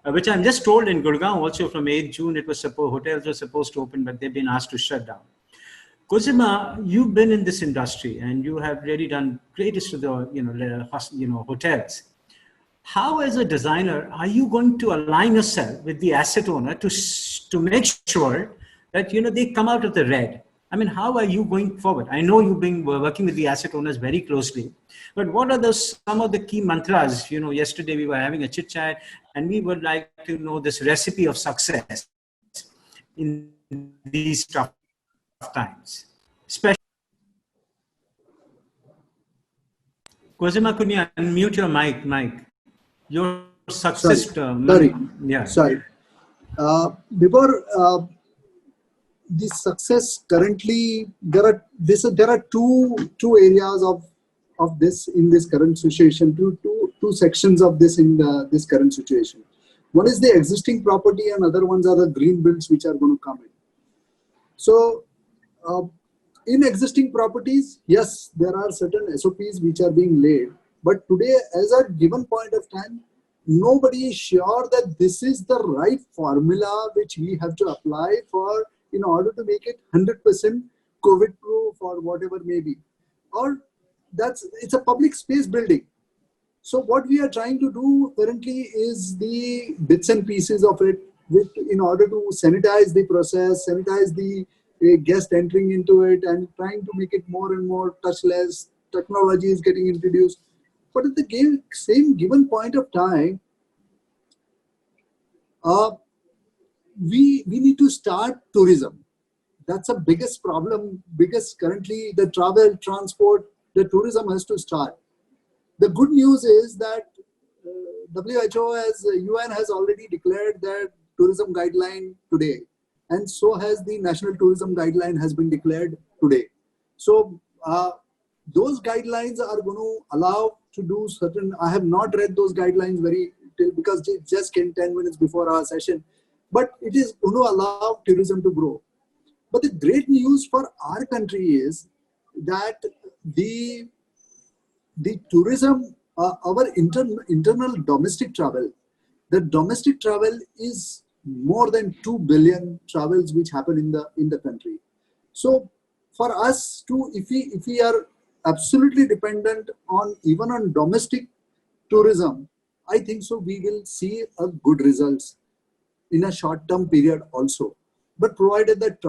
Speaker 2: which I'm just told in Gurgaon also from 8th June, hotels were supposed to open, but they've been asked to shut down. Cosima, you've been in this industry and you have really done greatest to the hotels. How, as a designer, are you going to align yourself with the asset owner to make sure that they come out of the red? I mean, how are you going forward? I know you've been working with the asset owners very closely, but what are some of the key mantras? Yesterday we were having a chit chat, and we would like to know this recipe of success in these tough times. Especially, Cosima, could you unmute your mic? Your success.
Speaker 7: Sorry.
Speaker 2: Yeah.
Speaker 7: Sorry. Before the success currently, there are two areas of this in this current situation. Two sections of this in this current situation. One is the existing property, and other ones are the green builds which are going to come in. So, in existing properties, yes, there are certain SOPs which are being laid. But today, as a given point of time, nobody is sure that this is the right formula which we have to apply for in order to make it 100% COVID-proof or whatever may be. Or it's a public space building. So what we are trying to do currently is the bits and pieces of it in order to sanitize the process, sanitize the guest entering into it, and trying to make it more and more touchless. Technology is getting introduced. But at the same given point of time, we need to start tourism. That's the biggest problem, because currently the travel, transport, the tourism has to start. The good news is that UN has already declared their tourism guideline today. And so has the National Tourism Guideline has been declared today. So those guidelines are going to allow to do certain, I have not read those guidelines because it just came 10 minutes before our session, but it is going to allow tourism to grow. But the great news for our country is that the tourism, our internal domestic travel, the domestic travel is more than 2 billion travels which happen in the country. So for us to, if we are absolutely dependent on even on domestic tourism, I think so we will see a good results in a short-term period also. But provided that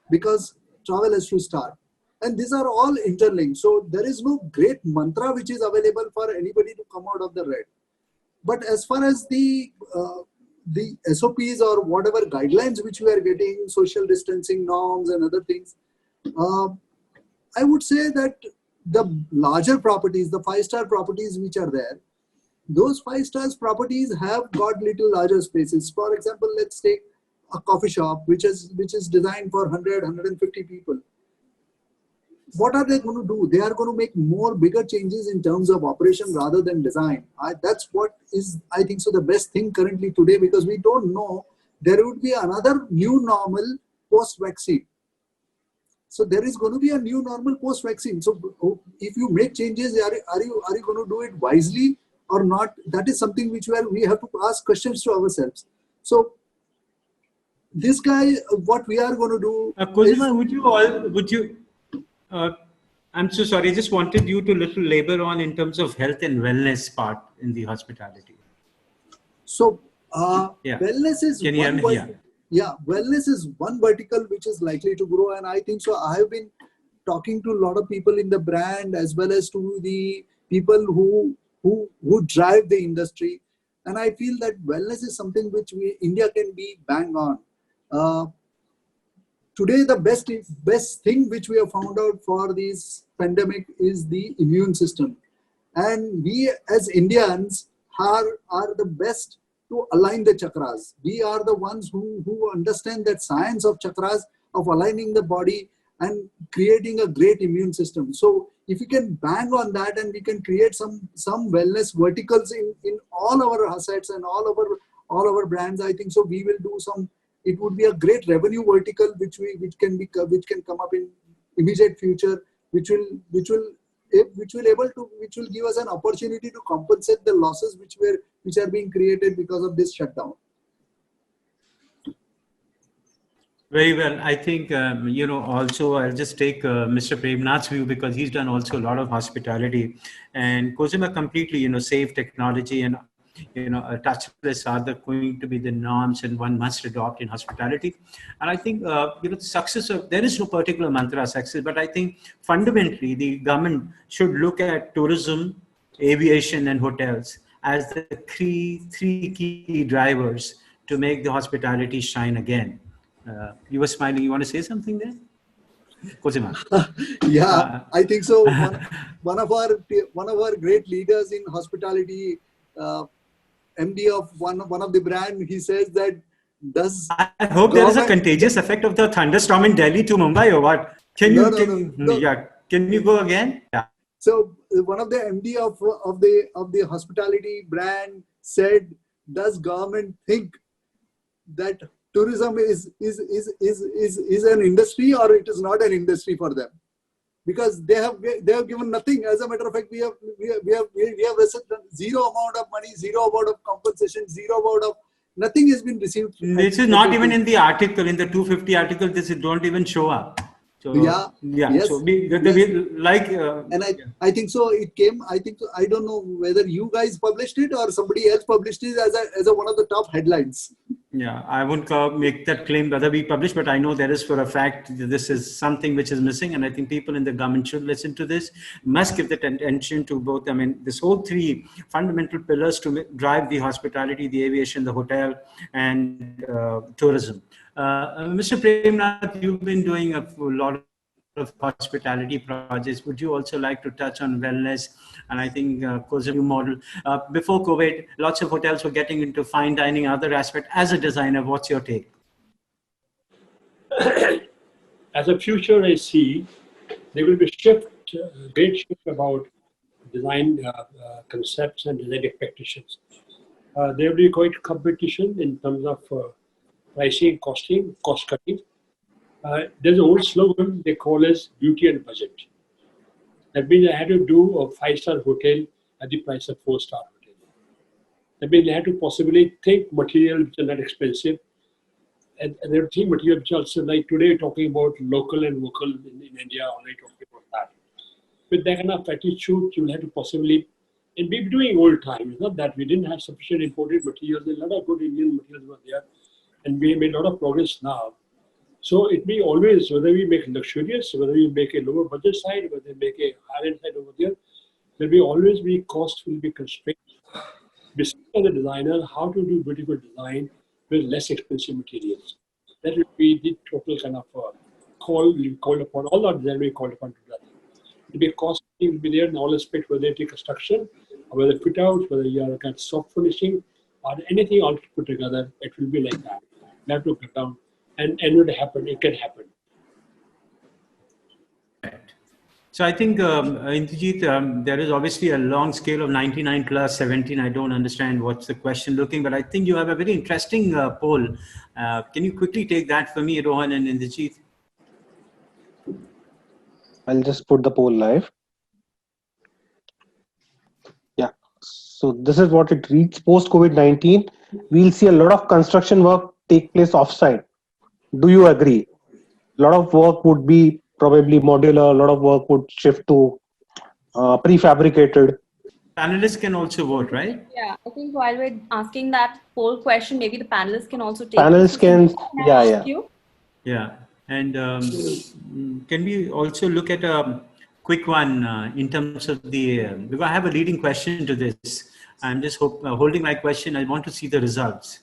Speaker 7: because travel has to start. And these are all interlinked. So there is no great mantra which is available for anybody to come out of the red. But as far as the SOPs or whatever guidelines which we are getting, social distancing norms and other things, I would say that the larger properties, the 5-star properties which are there, those 5-star properties have got little larger spaces. For example, let's take a coffee shop which is designed for 100, 150 people. What are they going to do? They are going to make bigger changes in terms of operation rather than design. That's what is, I think so, the best thing currently today, because we don't know, there would be another new normal post-vaccine. So there is going to be a new normal post-vaccine. So if you make changes, are you going to do it wisely or not? That is something which we have to ask questions to ourselves. So this guy, what we are going to do
Speaker 2: Cosima, I'm so sorry, I just wanted you to little labor on in terms of health and wellness part in the hospitality.
Speaker 7: So
Speaker 2: Yeah.
Speaker 7: wellness is
Speaker 2: Can you hear me?
Speaker 7: yeah, wellness is one vertical which is likely to grow, and I think so. I have been talking to a lot of people in the brand as well as to the people who drive the industry, and I feel that wellness is something which India can be bang on. Today, the best thing which we have found out for this pandemic is the immune system, and we as Indians are the best to align the chakras. We are the ones who understand that science of chakras, of aligning the body and creating a great immune system. So if we can bang on that and we can create some wellness verticals in all our assets and all our brands, I think so we will do some. It would be a great revenue vertical which can come up in immediate future, which will give us an opportunity to compensate the losses which are being created because of this shutdown.
Speaker 2: Very well. I think, also I'll just take Mr. Premnath's view because he's done also a lot of hospitality, and Cosima completely, safe technology and, touchless are going to be the norms and one must adopt in hospitality. And I think, the success of, there is no particular mantra success, but I think fundamentally the government should look at tourism, aviation and hotels as the three key drivers to make the hospitality shine again. You were smiling. You want to say something there, Cosima?
Speaker 7: Yeah, I think so. One of our great leaders in hospitality, MD of one of the brand, he says that
Speaker 2: I hope there is a contagious effect of the thunderstorm in Delhi to Mumbai, or what? Can you go again? Yeah.
Speaker 7: So one of the MD of the hospitality brand said, does government think that tourism is an industry or it is not an industry for them? Because they have given nothing. As a matter of fact, we have received zero amount of money, zero amount of compensation, zero amount of nothing has been received.
Speaker 2: This is not even in the article, in the 250 article. This don't even show up. So,
Speaker 7: yeah. Yes.
Speaker 2: So
Speaker 7: and I think so. It came. I think so, I don't know whether you guys published it or somebody else published it as a one of the top headlines.
Speaker 2: Yeah, I won't make that claim whether we publish, but I know there is for a fact that this is something which is missing, and I think people in the government should listen to this, must give that attention to both. I mean, this whole three fundamental pillars to drive the hospitality, the aviation, the hotel, and tourism. Mr. Premnath, you've been doing a lot of hospitality projects. Would you also like to touch on wellness? And I think Cosima model. Before COVID, lots of hotels were getting into fine dining, other aspect. As a designer, what's your take?
Speaker 4: As a future, I see there will be great shift about design concepts and design expectations. There will be quite competition in terms of pricing, costing, cost cutting. There's an old slogan they call as beauty and budget. That means I had to do a 5-star hotel at the price of 4-star hotel. That means I had to possibly think material which are not expensive. And there are three materials which also, like today, talking about local and vocal in India, already talking about that. With that kind of attitude, you will have to possibly, and we've been doing old time. It's not that we didn't have sufficient imported materials. There's a lot of good Indian materials were there. And we made a lot of progress now. So it may always, whether we make luxurious, whether we make a lower budget side, whether we make a higher end side over there, there will always be cost will be constrained. Besides the designer, how to do beautiful design with less expensive materials. That will be the total kind of call you call upon, all our design will be called upon to that. It will be cost will be there in all aspects, whether it is construction, or whether fit out, whether you are kind of soft finishing, or anything all put together, it will be like that. You have to cut down. And it would happen, it can happen.
Speaker 2: Right. So I think, Indrajit, there is obviously a long scale of 99 plus 17. I don't understand what's the question looking, but I think you have a very interesting poll. Can you quickly take that for me, Rohan and Indrajit?
Speaker 1: I'll just put the poll live. Yeah. So this is what it reads. Post COVID-19, we'll see a lot of construction work take place offsite. Do you agree? A lot of work would be probably modular, a lot of work would shift to prefabricated.
Speaker 2: Panelists can also vote, right?
Speaker 5: Yeah, I think while we're asking that poll question, maybe the panelists can also take
Speaker 1: Panelists
Speaker 5: this.
Speaker 1: can,
Speaker 5: I
Speaker 1: yeah,
Speaker 5: ask
Speaker 1: yeah.
Speaker 5: you?
Speaker 2: Yeah. And can we also look at a quick one in terms of the, because I have a leading question to this. I'm just holding my question. I want to see the results.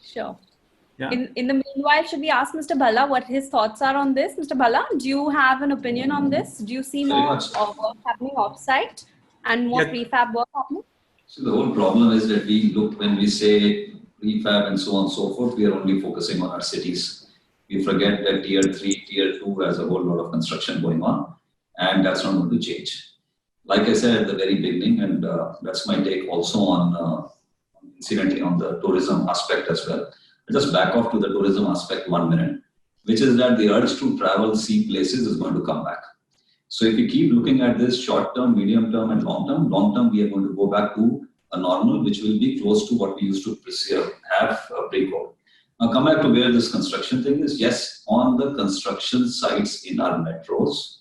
Speaker 5: Sure.
Speaker 2: Yeah.
Speaker 5: In the meanwhile, should we ask Mr. Bhalla what his thoughts are on this? Mr. Bhalla, do you have an opinion on this? Do you see
Speaker 3: Very
Speaker 5: more
Speaker 3: much.
Speaker 5: work happening off-site and more
Speaker 2: Yeah.
Speaker 5: prefab work happening?
Speaker 3: So the whole problem is that when we say prefab and so on and so forth, we are only focusing on our cities. We forget that tier 3, tier 2 has a whole lot of construction going on, and that's not going to change. Like I said at the very beginning, and that's my take also on, incidentally, on the tourism aspect as well. Just back off to the tourism aspect 1 minute, which is that the urge to travel, see places is going to come back. So if we keep looking at this short term, medium term, and long term, we are going to go back to a normal, which will be close to what we used to have pre-COVID. Now come back to where this construction thing is. Yes, on the construction sites in our metros,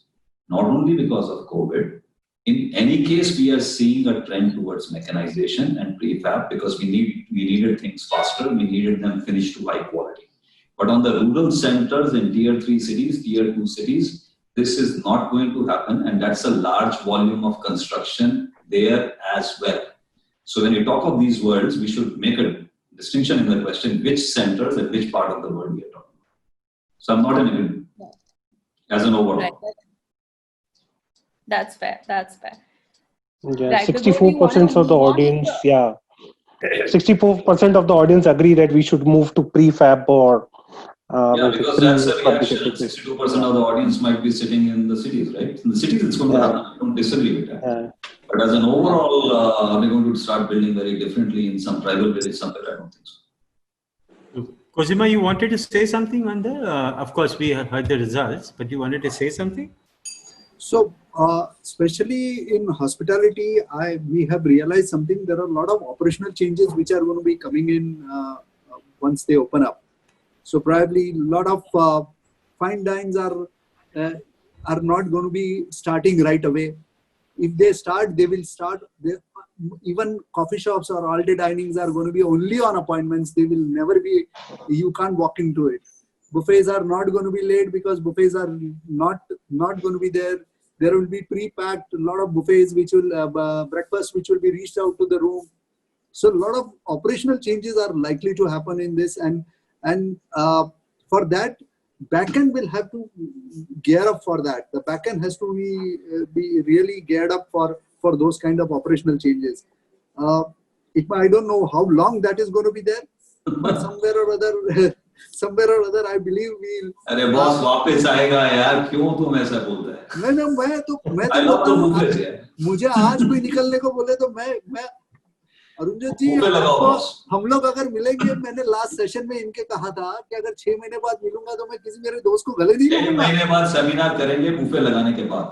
Speaker 3: not only because of COVID, in any case, we are seeing a trend towards mechanization and prefab because we needed things faster, we needed them finished to high quality. But on the rural centers in tier 3 cities, tier 2 cities, this is not going to happen, and that's a large volume of construction there as well. So when you talk of these worlds, we should make a distinction in the question, which centers and which part of the world we are talking about. So I'm not in agreement as an overall.
Speaker 5: Right. That's fair. That's fair.
Speaker 1: Yeah,
Speaker 5: Right,
Speaker 1: 64% of the audience, yeah. 64% of the audience agree that we should move to prefab or
Speaker 3: Yeah, because that's a reaction. 62% of the audience might be sitting in the cities, right? In the cities, it's going to happen. I don't disagree with that.
Speaker 1: Yeah.
Speaker 3: But as an overall, are we going to start building very differently in some tribal village somewhere? I don't think so.
Speaker 2: Cosima, you wanted to say something on that? Of course, we have heard the results, but you wanted to say something?
Speaker 7: So, especially in hospitality, we have realized something. There are a lot of operational changes which are going to be coming in once they open up. So probably a lot of fine dines are not going to be starting right away. If they start, they will start. Even coffee shops or all-day dinings are going to be only on appointments. They will never be. You can't walk into it. Buffets are not going to be late because buffets are not going to be there. There will be pre-packed a lot of buffets which will breakfast which will be reached out to the room. So a lot of operational changes are likely to happen in this, and for that, backend will have to gear up for that. The backend has to be really geared up for those kind of operational changes. I don't know how long that is going to be there, but somewhere or other, I believe we'll.
Speaker 3: अरे boss वापस आएगा यार, क्यों तुम ऐसा बोलते हैं?
Speaker 7: मैं तो बोलता हूँ, मुझे आज कोई निकलने को बोले तो मैं अरुणजीत जी, हम लोग अगर मिलेंगे, मैंने लास्ट सेशन में इनके कहा था कि अगर 6 महीने बाद मिलूंगा तो मैं किसी मेरे दोस्त को गले नहीं लगूंगा।
Speaker 3: 6 महीने बाद सेमिनार करेंगे बुफे लगाने के बाद।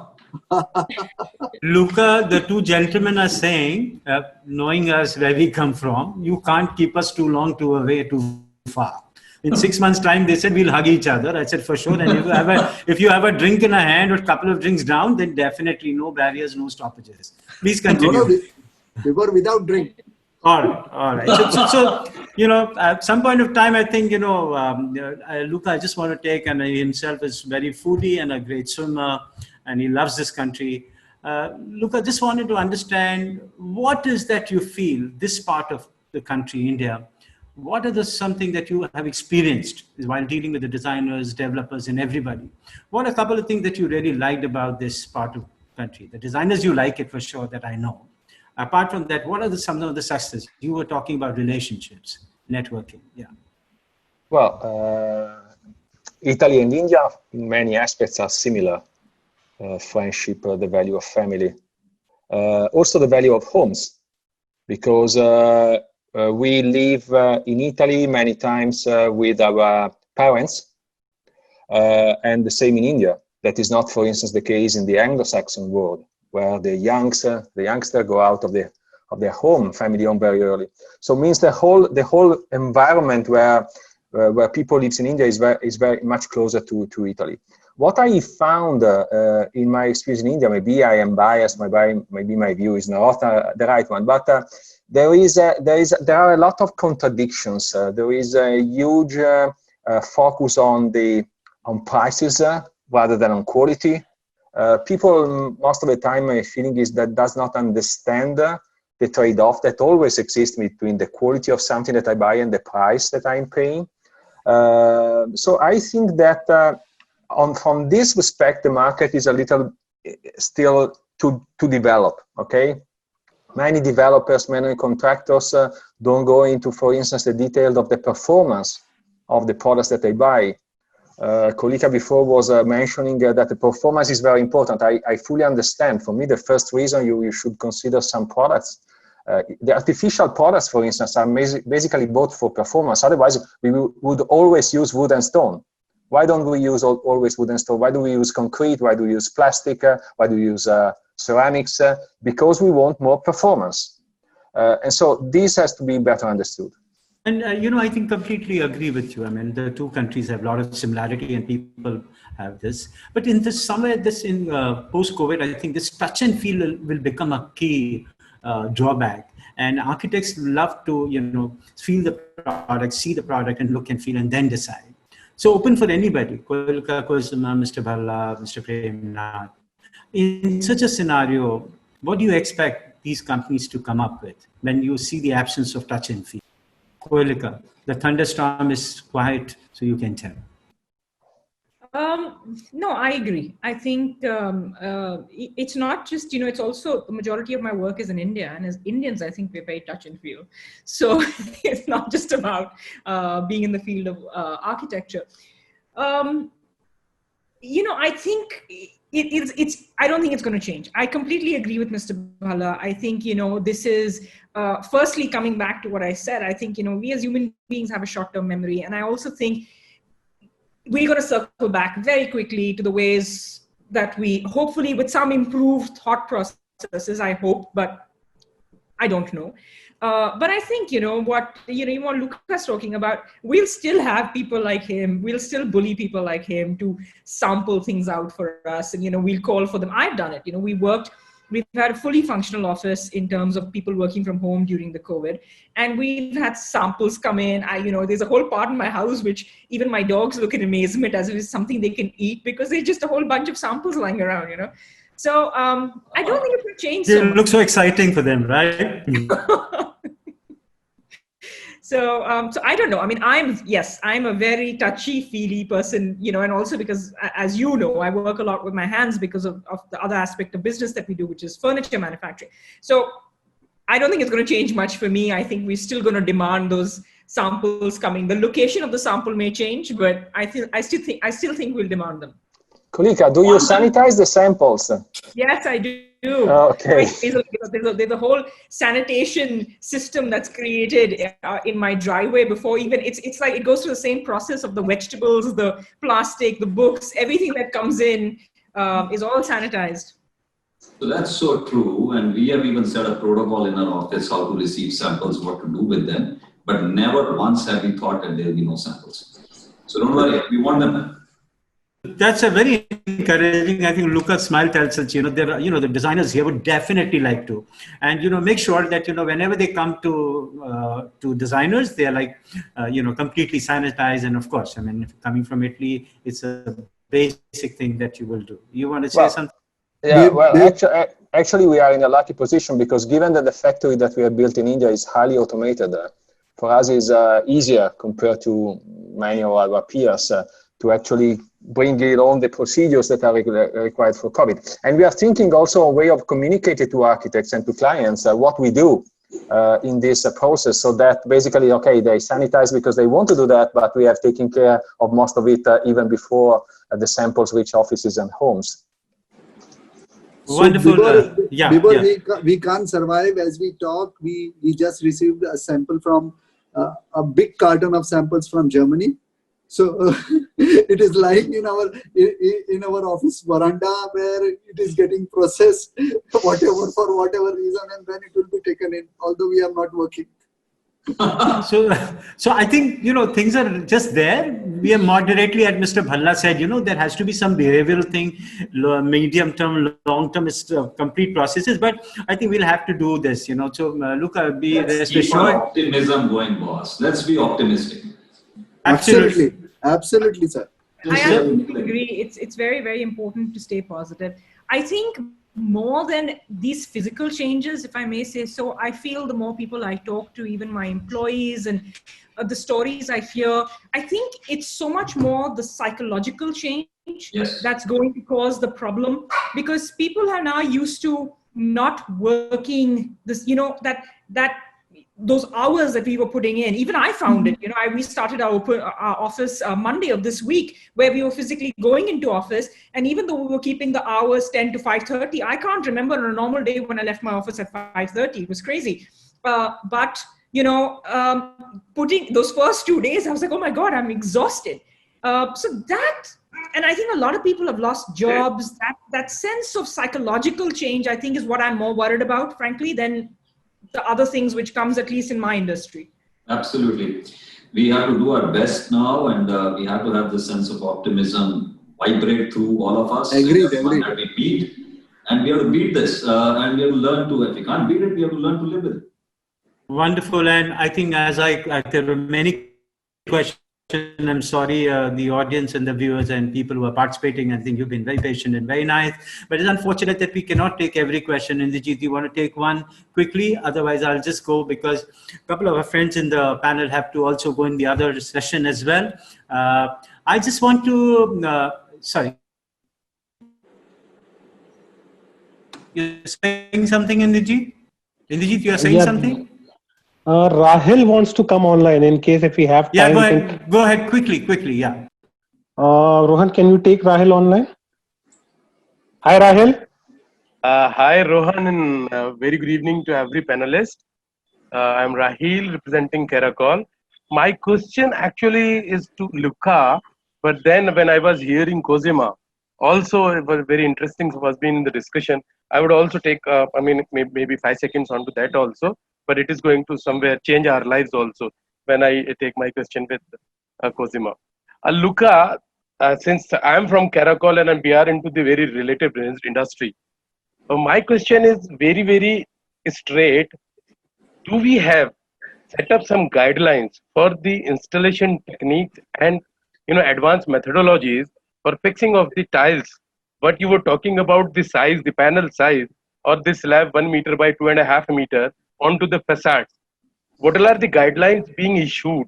Speaker 2: Luca, the two gentlemen are saying, knowing us where we come from, you can't keep us too long away too far. In 6 months' time, they said we'll hug each other. I said for sure. And if you have a drink in a hand or a couple of drinks down, then definitely no barriers, no stoppages. Please continue.
Speaker 7: Before without drink.
Speaker 2: All right. So at some point of time, I think, Luca, I just want to take, and he himself is very foodie and a great swimmer, and he loves this country. Luca, just wanted to understand, what is that you feel, this part of the country, India, what are something that you have experienced while dealing with the designers, developers, and everybody? What are a couple of things that you really liked about this part of the country? The designers, you like it for sure, that I know. Apart from that, what are some of the successes? You were talking about relationships, networking. Yeah.
Speaker 8: Well, Italy and India in many aspects are similar. Friendship, the value of family, also the value of homes, because we live in Italy many times with our parents, and the same in India. That is not, for instance, the case in the Anglo-Saxon world, where the youngster go out of their home, family home, very early. So it means the whole environment where where people live in India is very much closer to Italy. What I found in my experience in India, maybe I am biased, maybe my view is not the right one, but there are a lot of contradictions. There is a huge focus on prices rather than on quality. People most of the time, my feeling is that does not understand the trade-off that always exists between the quality of something that I buy and the price that I'm paying. So I think that from this respect, the market is a little still to develop, okay? Many developers, many contractors don't go into, for instance, the detail of the performance of the products that they buy. Kolika before was mentioning that the performance is very important. I fully understand. For me, the first reason you should consider some products, the artificial products, for instance, are basically bought for performance. Otherwise, we would always use wood and stone. Why don't we use always wood and stone? Why do we use concrete? Why do we use plastic? Why do we use ceramics? Because we want more performance. And so this has to be better understood.
Speaker 2: And, I think completely agree with you. I mean, the two countries have a lot of similarity and people have this. But in this somewhere, in post-COVID, I think this touch and feel will become a key drawback. And architects love to, feel the product, see the product and look and feel and then decide. So open for anybody, Kolika, Kusuma, Mr. Bhalla, Mr. Premnath. In such a scenario, what do you expect these companies to come up with when you see the absence of touch and feel? Kolika, the thunderstorm is quiet, so you can tell.
Speaker 6: No, I agree. I think it's not just, it's also the majority of my work is in India, and as Indians, I think we're very touch and feel. So it's not just about being in the field of architecture. I think I don't think it's going to change. I completely agree with Mr. Bhalla. I think, this is, firstly, coming back to what I said, I think, we as human beings have a short-term memory. And I also think we're going to circle back very quickly to the ways that we, hopefully with some improved thought processes, I hope, but I don't know. But I think, what Luca's talking about, we'll still have people like him. We'll still bully people like him to sample things out for us. And, we'll call for them. I've done it. We've had a fully functional office in terms of people working from home during the COVID. And we've had samples come in. There's a whole part in my house, which even my dogs look in amazement as if it's something they can eat because there's just a whole bunch of samples lying around, So I don't think it will change.
Speaker 2: It looks so exciting for them, right?
Speaker 6: So I don't know. I mean, I'm a very touchy-feely person, and also because, as you know, I work a lot with my hands because of the other aspect of business that we do, which is furniture manufacturing. So I don't think it's going to change much for me. I think we're still going to demand those samples coming. The location of the sample may change, but I still think we'll demand them.
Speaker 8: Kolika, do you sanitize the samples?
Speaker 6: Yes, I do.
Speaker 8: Okay.
Speaker 6: There's a whole sanitation system that's created in my driveway before even it's like it goes through the same process of the vegetables, the plastic, the books, everything that comes in is all sanitized.
Speaker 3: So that's so true, and we have even set a protocol in our office how to receive samples, what to do with them, but never once have we thought that there will be no samples. So don't worry, we want them.
Speaker 2: That's a very encouraging. I think Luca's smile tells us, there are, the designers here would definitely like to, and make sure that whenever they come to designers, they are like, completely sanitized. And of course, I mean, coming from Italy, it's a basic thing that you will do. You want to say something?
Speaker 8: Yeah. Well, actually, we are in a lucky position because given that the factory that we have built in India is highly automated, for us is easier compared to many of our peers to actually bring in all the procedures that are required for COVID. And we are thinking also a way of communicating to architects and to clients what we do in this process, so that basically, okay, they sanitize because they want to do that, but we have taken care of most of it even before the samples reach offices and homes.
Speaker 2: Wonderful.
Speaker 7: We can't survive as we talk. We just received a sample from a big carton of samples from Germany. So it is lying in our office veranda where it is getting processed, for whatever reason, and then it will be taken in, although we are not working.
Speaker 2: So I think, things are just there. We are moderately, as Mr. Bhalla said, there has to be some behavioral thing, medium term, long term is complete processes. But I think we'll have to do this, So look, be
Speaker 3: Let's
Speaker 2: rest
Speaker 3: keep our
Speaker 2: assured.
Speaker 3: optimism going, boss. Let's be optimistic.
Speaker 2: Absolutely.
Speaker 7: Absolutely, sir.
Speaker 6: I absolutely agree. It's very, very important to stay positive. I think more than these physical changes, if I may say so, I feel the more people I talk to, even my employees and the stories I hear, I think it's so much more the psychological change that's going to cause the problem, because people are now used to not working this, that those hours that we were putting in. Even I found it, we started our office Monday of this week, where we were physically going into office. And even though we were keeping the hours 10 to 5:30, I can't remember on a normal day when I left my office at 5:30. It was crazy. But putting those first 2 days, I was like, oh my God, I'm exhausted. So that, and I think a lot of people have lost jobs. That sense of psychological change, I think, is what I'm more worried about, frankly, than the other things which comes, at least in my industry.
Speaker 3: Absolutely. We have to do our best now, and we have to have the sense of optimism vibrate through all of us.
Speaker 7: Agreed.
Speaker 3: That we beat, and we have to beat this, and we have to learn to, if we can't beat it, we have to learn to live with it.
Speaker 2: Wonderful. And I think there were many questions. I'm sorry, the audience and the viewers and people who are participating. I think you've been very patient and very nice. But it's unfortunate that we cannot take every question. Indrajit, you want to take one quickly? Otherwise, I'll just go, because a couple of our friends in the panel have to also go in the other session as well. I just want to, sorry. You're saying something, Indrajit? Indrajit, you are saying something?
Speaker 1: Rahil wants to come online in case if we have time.
Speaker 2: Yeah, go ahead quickly, yeah.
Speaker 1: Rohan, can you take Rahil online? Hi, Rahil.
Speaker 9: Hi, Rohan, and very good evening to every panelist. I'm Rahil, representing Caracol. My question actually is to Luca, but then when I was hearing Cosima, also it was very interesting, was being in the discussion. I would also take, maybe 5 seconds onto that also, but it is going to somewhere change our lives also when I take my question with Cosima. Luca, since I'm from Caracol and we are into the very related industry, my question is very, very straight. Do we have set up some guidelines for the installation techniques and advanced methodologies for fixing of the tiles? What you were talking about, the size, the panel size, or the slab 1 meter by 2.5 meter onto the facades. What are the guidelines being issued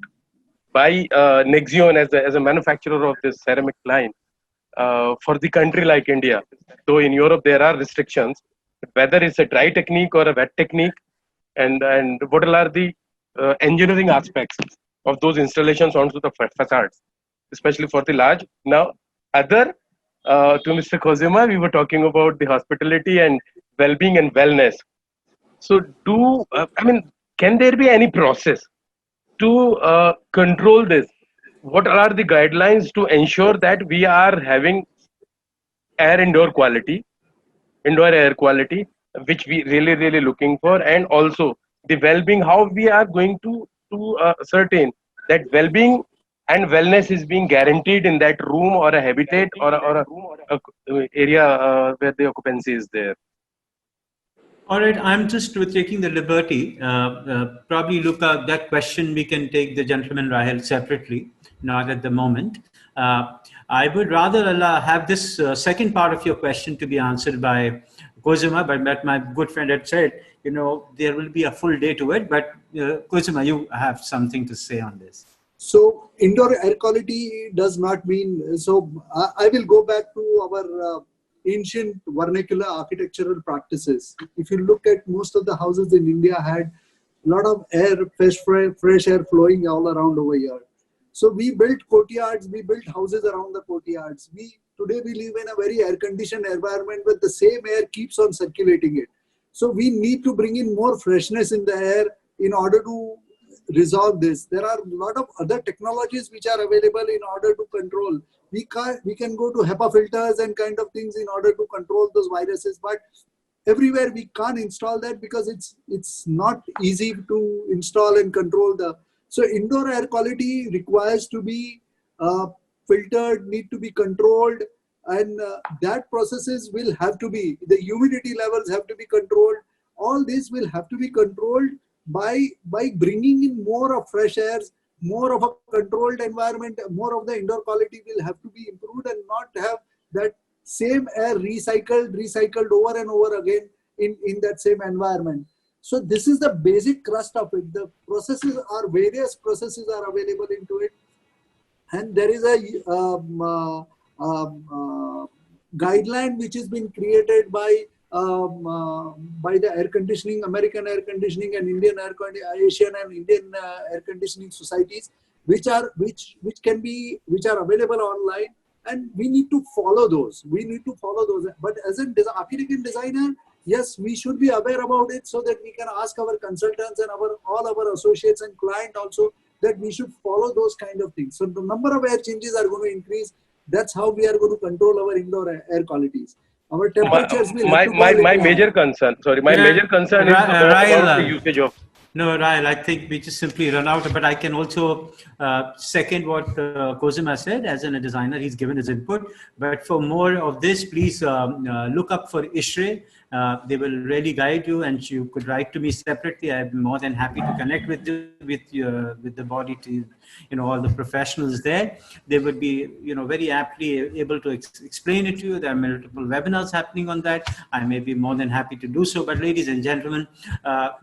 Speaker 9: by Nexion as a manufacturer of this ceramic line for the country like India? Though in Europe there are restrictions, whether it's a dry technique or a wet technique, and what are the engineering aspects of those installations onto the facades, especially for the large. Now, to Mr. Cosima, we were talking about the hospitality and well-being and wellness. So can there be any process to control this? What are the guidelines to ensure that we are having indoor air quality, which we really looking for, and also the well-being, how we are going to ascertain that well-being and wellness is being guaranteed in that room or a habitat or a area where the occupancy is there.
Speaker 2: All right, I'm just taking the liberty. Probably look at that question. We can take the gentleman Rahil separately, not at the moment. I would rather have this second part of your question to be answered by Cosima, but my good friend had said, there will be a full day to it. But Cosima, you have something to say on this.
Speaker 7: So indoor air quality does not mean, so I will go back to our ancient vernacular architectural practices. If you look at most of the houses in India had a lot of air, fresh air flowing all around over here. So we built courtyards, we built houses around the courtyards. Today we live in a very air-conditioned environment where the same air keeps on circulating it. So we need to bring in more freshness in the air in order to resolve this. There are a lot of other technologies which are available in order to control. We can go to HEPA filters and kind of things in order to control those viruses, but everywhere we can't install that because it's not easy to install and control the. So indoor air quality requires to be filtered, need to be controlled, and that processes will have to be, the humidity levels have to be controlled. All this will have to be controlled by bringing in more of fresh airs, more of a controlled environment, more of the indoor quality will have to be improved, and not have that same air recycled over and over again in that same environment. So this is the basic crust of it. The processes are, various processes are available into it. And there is a guideline which has been created by the air conditioning, American air conditioning and Indian Asian and Indian air conditioning societies, which are available online, and we need to follow those. But as an architect designer, yes, we should be aware about it so that we can ask our consultants and all our associates and client also that we should follow those kind of things. So the number of air changes are going to increase. That's how we are going to control our indoor air qualities. Our temperatures will have to
Speaker 9: my major concern, major concern is about the usage of.
Speaker 2: No, Rahil, I think we just simply run out, but I can also second what Cosima said. As a designer, he's given his input. But for more of this, please look up for ISHRE. They will really guide you, and you could write to me separately. I'm more than happy to connect with you, with the body, to all the professionals there. They would be very aptly able to explain it to you. There are multiple webinars happening on that. I may be more than happy to do so. But ladies and gentlemen,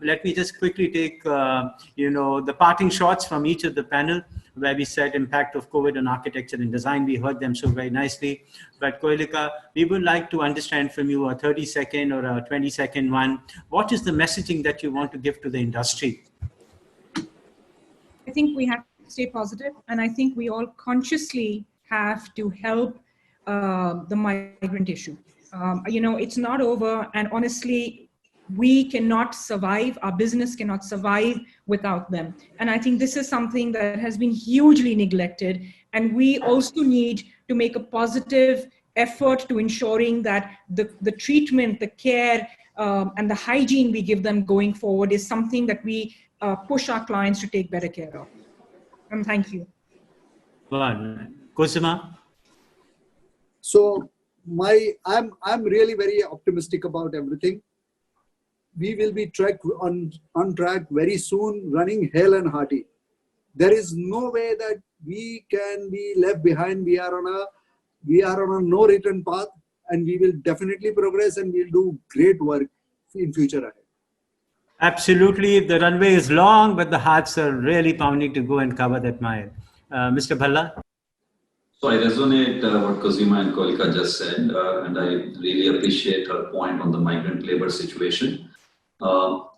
Speaker 2: let me just quickly take the parting shots from each of the panel, where we said impact of COVID on architecture and design. We heard them so very nicely. But Koyalika, we would like to understand from you a 30-second or a 20-second one. What is the messaging that you want to give to the industry?
Speaker 6: I think we have to stay positive, and I think we all consciously have to help the migrant issue. It's not over, and honestly, we cannot survive, our business cannot survive without them. And I think this is something that has been hugely neglected. And we also need to make a positive effort to ensuring that the treatment, the care, and the hygiene we give them going forward is something that we push our clients to take better care of. And thank you.
Speaker 2: Cosima?
Speaker 7: So I'm really very optimistic about everything. We will be on track very soon, running hale and hearty. There is no way that we can be left behind. We are on a no return path, and we will definitely progress, and we'll do great work in future ahead.
Speaker 2: Absolutely. The runway is long, but the hearts are really pounding to go and cover that mile. Mr. Bhalla?
Speaker 3: So I resonate what Cosima and Koyalika just said, and I really appreciate her point on the migrant labor situation.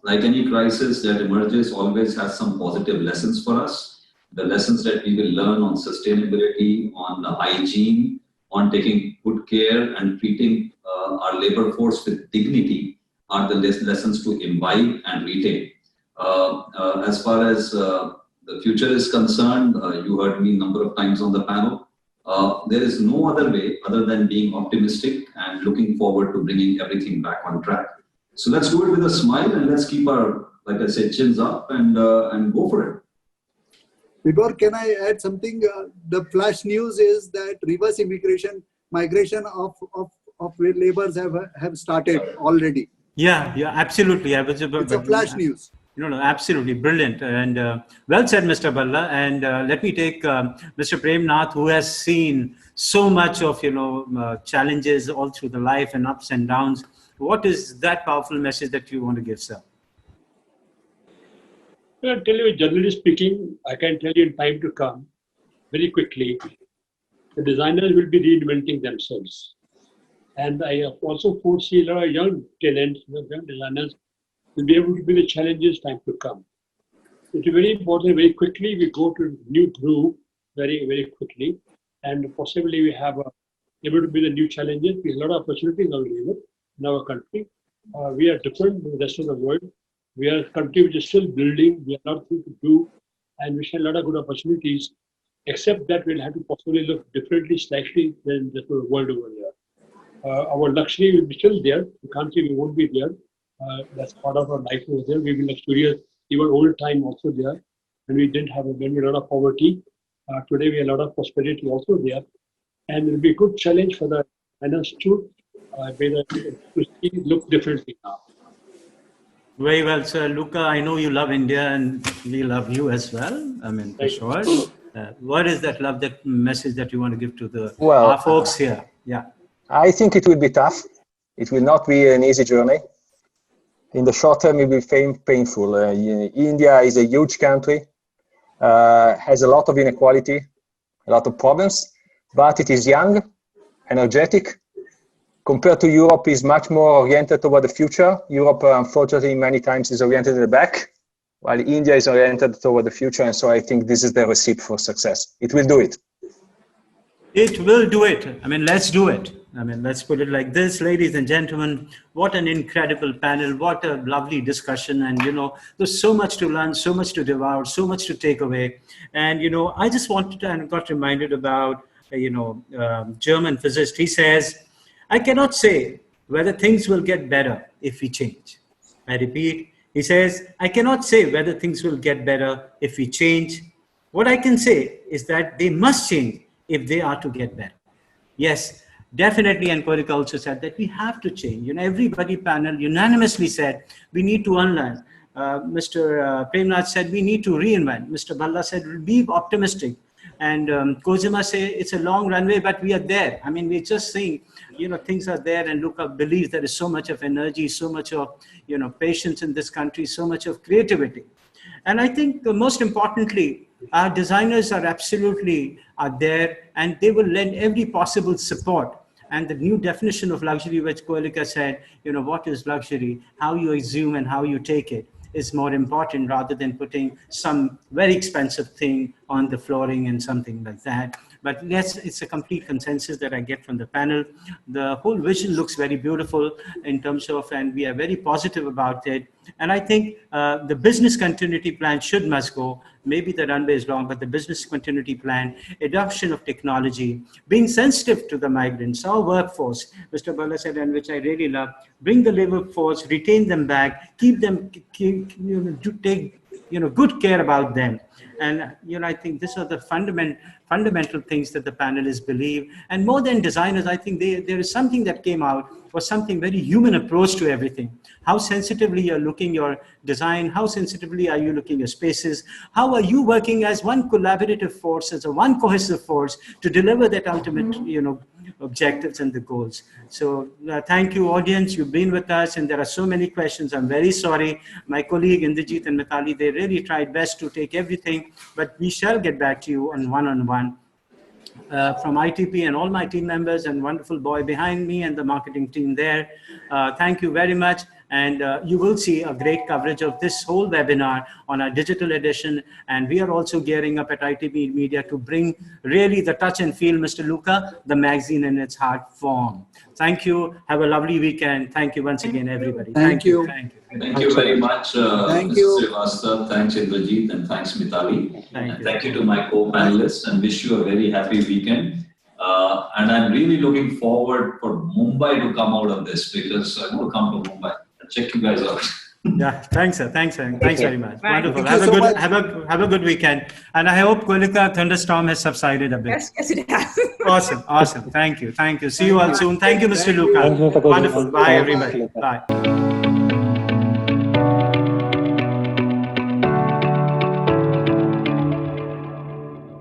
Speaker 3: Like any crisis that emerges always has some positive lessons for us. The lessons that we will learn on sustainability, on the hygiene, on taking good care and treating our labor force with dignity are the lessons to imbibe and retain. As far as the future is concerned, you heard me a number of times on the panel. There is no other way other than being optimistic and looking forward to bringing everything back on track. So let's do it with a smile, and let's keep our, like I said, chins up and go for it.
Speaker 7: Vibhor, can I add something? The flash news is that reverse migration of laborers have started already.
Speaker 2: Yeah, absolutely.
Speaker 7: It's a flash news.
Speaker 2: No, absolutely brilliant, and well said, Mr. Bhalla. And let me take Mr. Prem Nath, who has seen so much of challenges all through the life and ups and downs. What is that powerful message that you want to give, sir?
Speaker 4: I'll tell you, generally speaking, I can tell you in time to come, very quickly, the designers will be reinventing themselves. And I also foresee a lot of young talents, young designers will be able to be the challenges time to come. It's very important, very quickly, we go to new groove very, very quickly. And possibly we have able to be the new challenges. We have a lot of opportunities available in our country. We are different from the rest of the world. We are a country which is still building. We have a lot to do, and we have a lot of good opportunities, except that we'll have to possibly look differently slightly than the world over there. Our luxury will be still there. We can't say we won't be there. That's part of our life was there. We will luxurious, even old time also there. And we didn't have a lot of poverty. Today we have a lot of prosperity also there. And it will be a good challenge for the designers to look differently now.
Speaker 2: Very well, sir. Luca, I know you love India and we love you as well. I mean, for sure. What is that love, that message that you want to give to our folks here? Yeah.
Speaker 8: I think it will be tough. It will not be an easy journey. In the short term, it will be painful. India is a huge country, has a lot of inequality, a lot of problems, but it is young, energetic. Compared to Europe, is much more oriented toward the future. Europe, unfortunately, many times is oriented in the back, while India is oriented toward the future. And so I think this is the recipe for success. It will do it.
Speaker 2: It will do it. I mean, let's do it. I mean, let's put it like this, ladies and gentlemen, what an incredible panel, what a lovely discussion. And, there's so much to learn, so much to devour, so much to take away. And, I just wanted to, and got reminded about, German physicist. He says, I cannot say whether things will get better if we change. I repeat, he says, I cannot say whether things will get better if we change. What I can say is that they must change if they are to get better. Yes, definitely. And Koilika also said that we have to change. Everybody panel unanimously said we need to unlearn. Mr. Premnath said we need to reinvent. Mr. Bhalla said be optimistic. And Kozima said it's a long runway, but we are there. I mean, we're just saying, things are there, and Luca believes there is so much of energy, so much of, patience in this country, so much of creativity. And I think most importantly, our designers are absolutely there, and they will lend every possible support. And the new definition of luxury, which Koilika said, what is luxury, how you assume and how you take it, is more important rather than putting some very expensive thing on the flooring and something like that. But yes, it's a complete consensus that I get from the panel. The whole vision looks very beautiful in terms of, and we are very positive about it. And I think the business continuity plan must go. Maybe the runway is long, but the business continuity plan, adoption of technology, being sensitive to the migrants, our workforce, Mr. Bhalla said, and which I really love, bring the labor force, retain them back, keep them, take good care about them. And, I think these are the fundamental things that the panelists believe. And more than designers, I think there is something that came out, was something very human approach to everything. How sensitively you're looking your design, how sensitively are you looking your spaces, how are you working as one collaborative force, as a one cohesive force to deliver that ultimate, objectives and the goals. So thank you, audience. You've been with us, and there are so many questions. I'm very sorry. My colleague Indrajit and Mithali, they really tried best to take everything, but we shall get back to you on one-on-one. From ITP and all my team members and wonderful boy behind me and the marketing team there. Thank you very much. And you will see a great coverage of this whole webinar on our digital edition. And we are also gearing up at ITP Media to bring really the touch and feel, Mr. Luca, the magazine in its hard form. Thank you. Have a lovely weekend. Thank you once again, everybody.
Speaker 7: Thank you.
Speaker 3: Thank you very much,
Speaker 7: Thank
Speaker 3: Mr.
Speaker 7: you.
Speaker 3: Srivastava. Thanks, Indrajit, and thanks, Mithali.
Speaker 2: Thank
Speaker 3: you to my co-panelists, and wish you a very happy weekend. And I'm really looking forward for Mumbai to come out of this, because I'm going to come to Mumbai. Check you guys out.
Speaker 2: Yeah, thanks, sir. Thanks very much.
Speaker 6: Right.
Speaker 2: Wonderful.
Speaker 7: Thank
Speaker 2: Have a good weekend. And I hope Koilika thunderstorm has subsided a bit.
Speaker 6: Yes, it has.
Speaker 2: Awesome. Thank you. See you all soon. Thank you, Mr. Luca.
Speaker 1: Thanks, Mr. Kozima.
Speaker 2: Wonderful. Bye, everybody. Bye.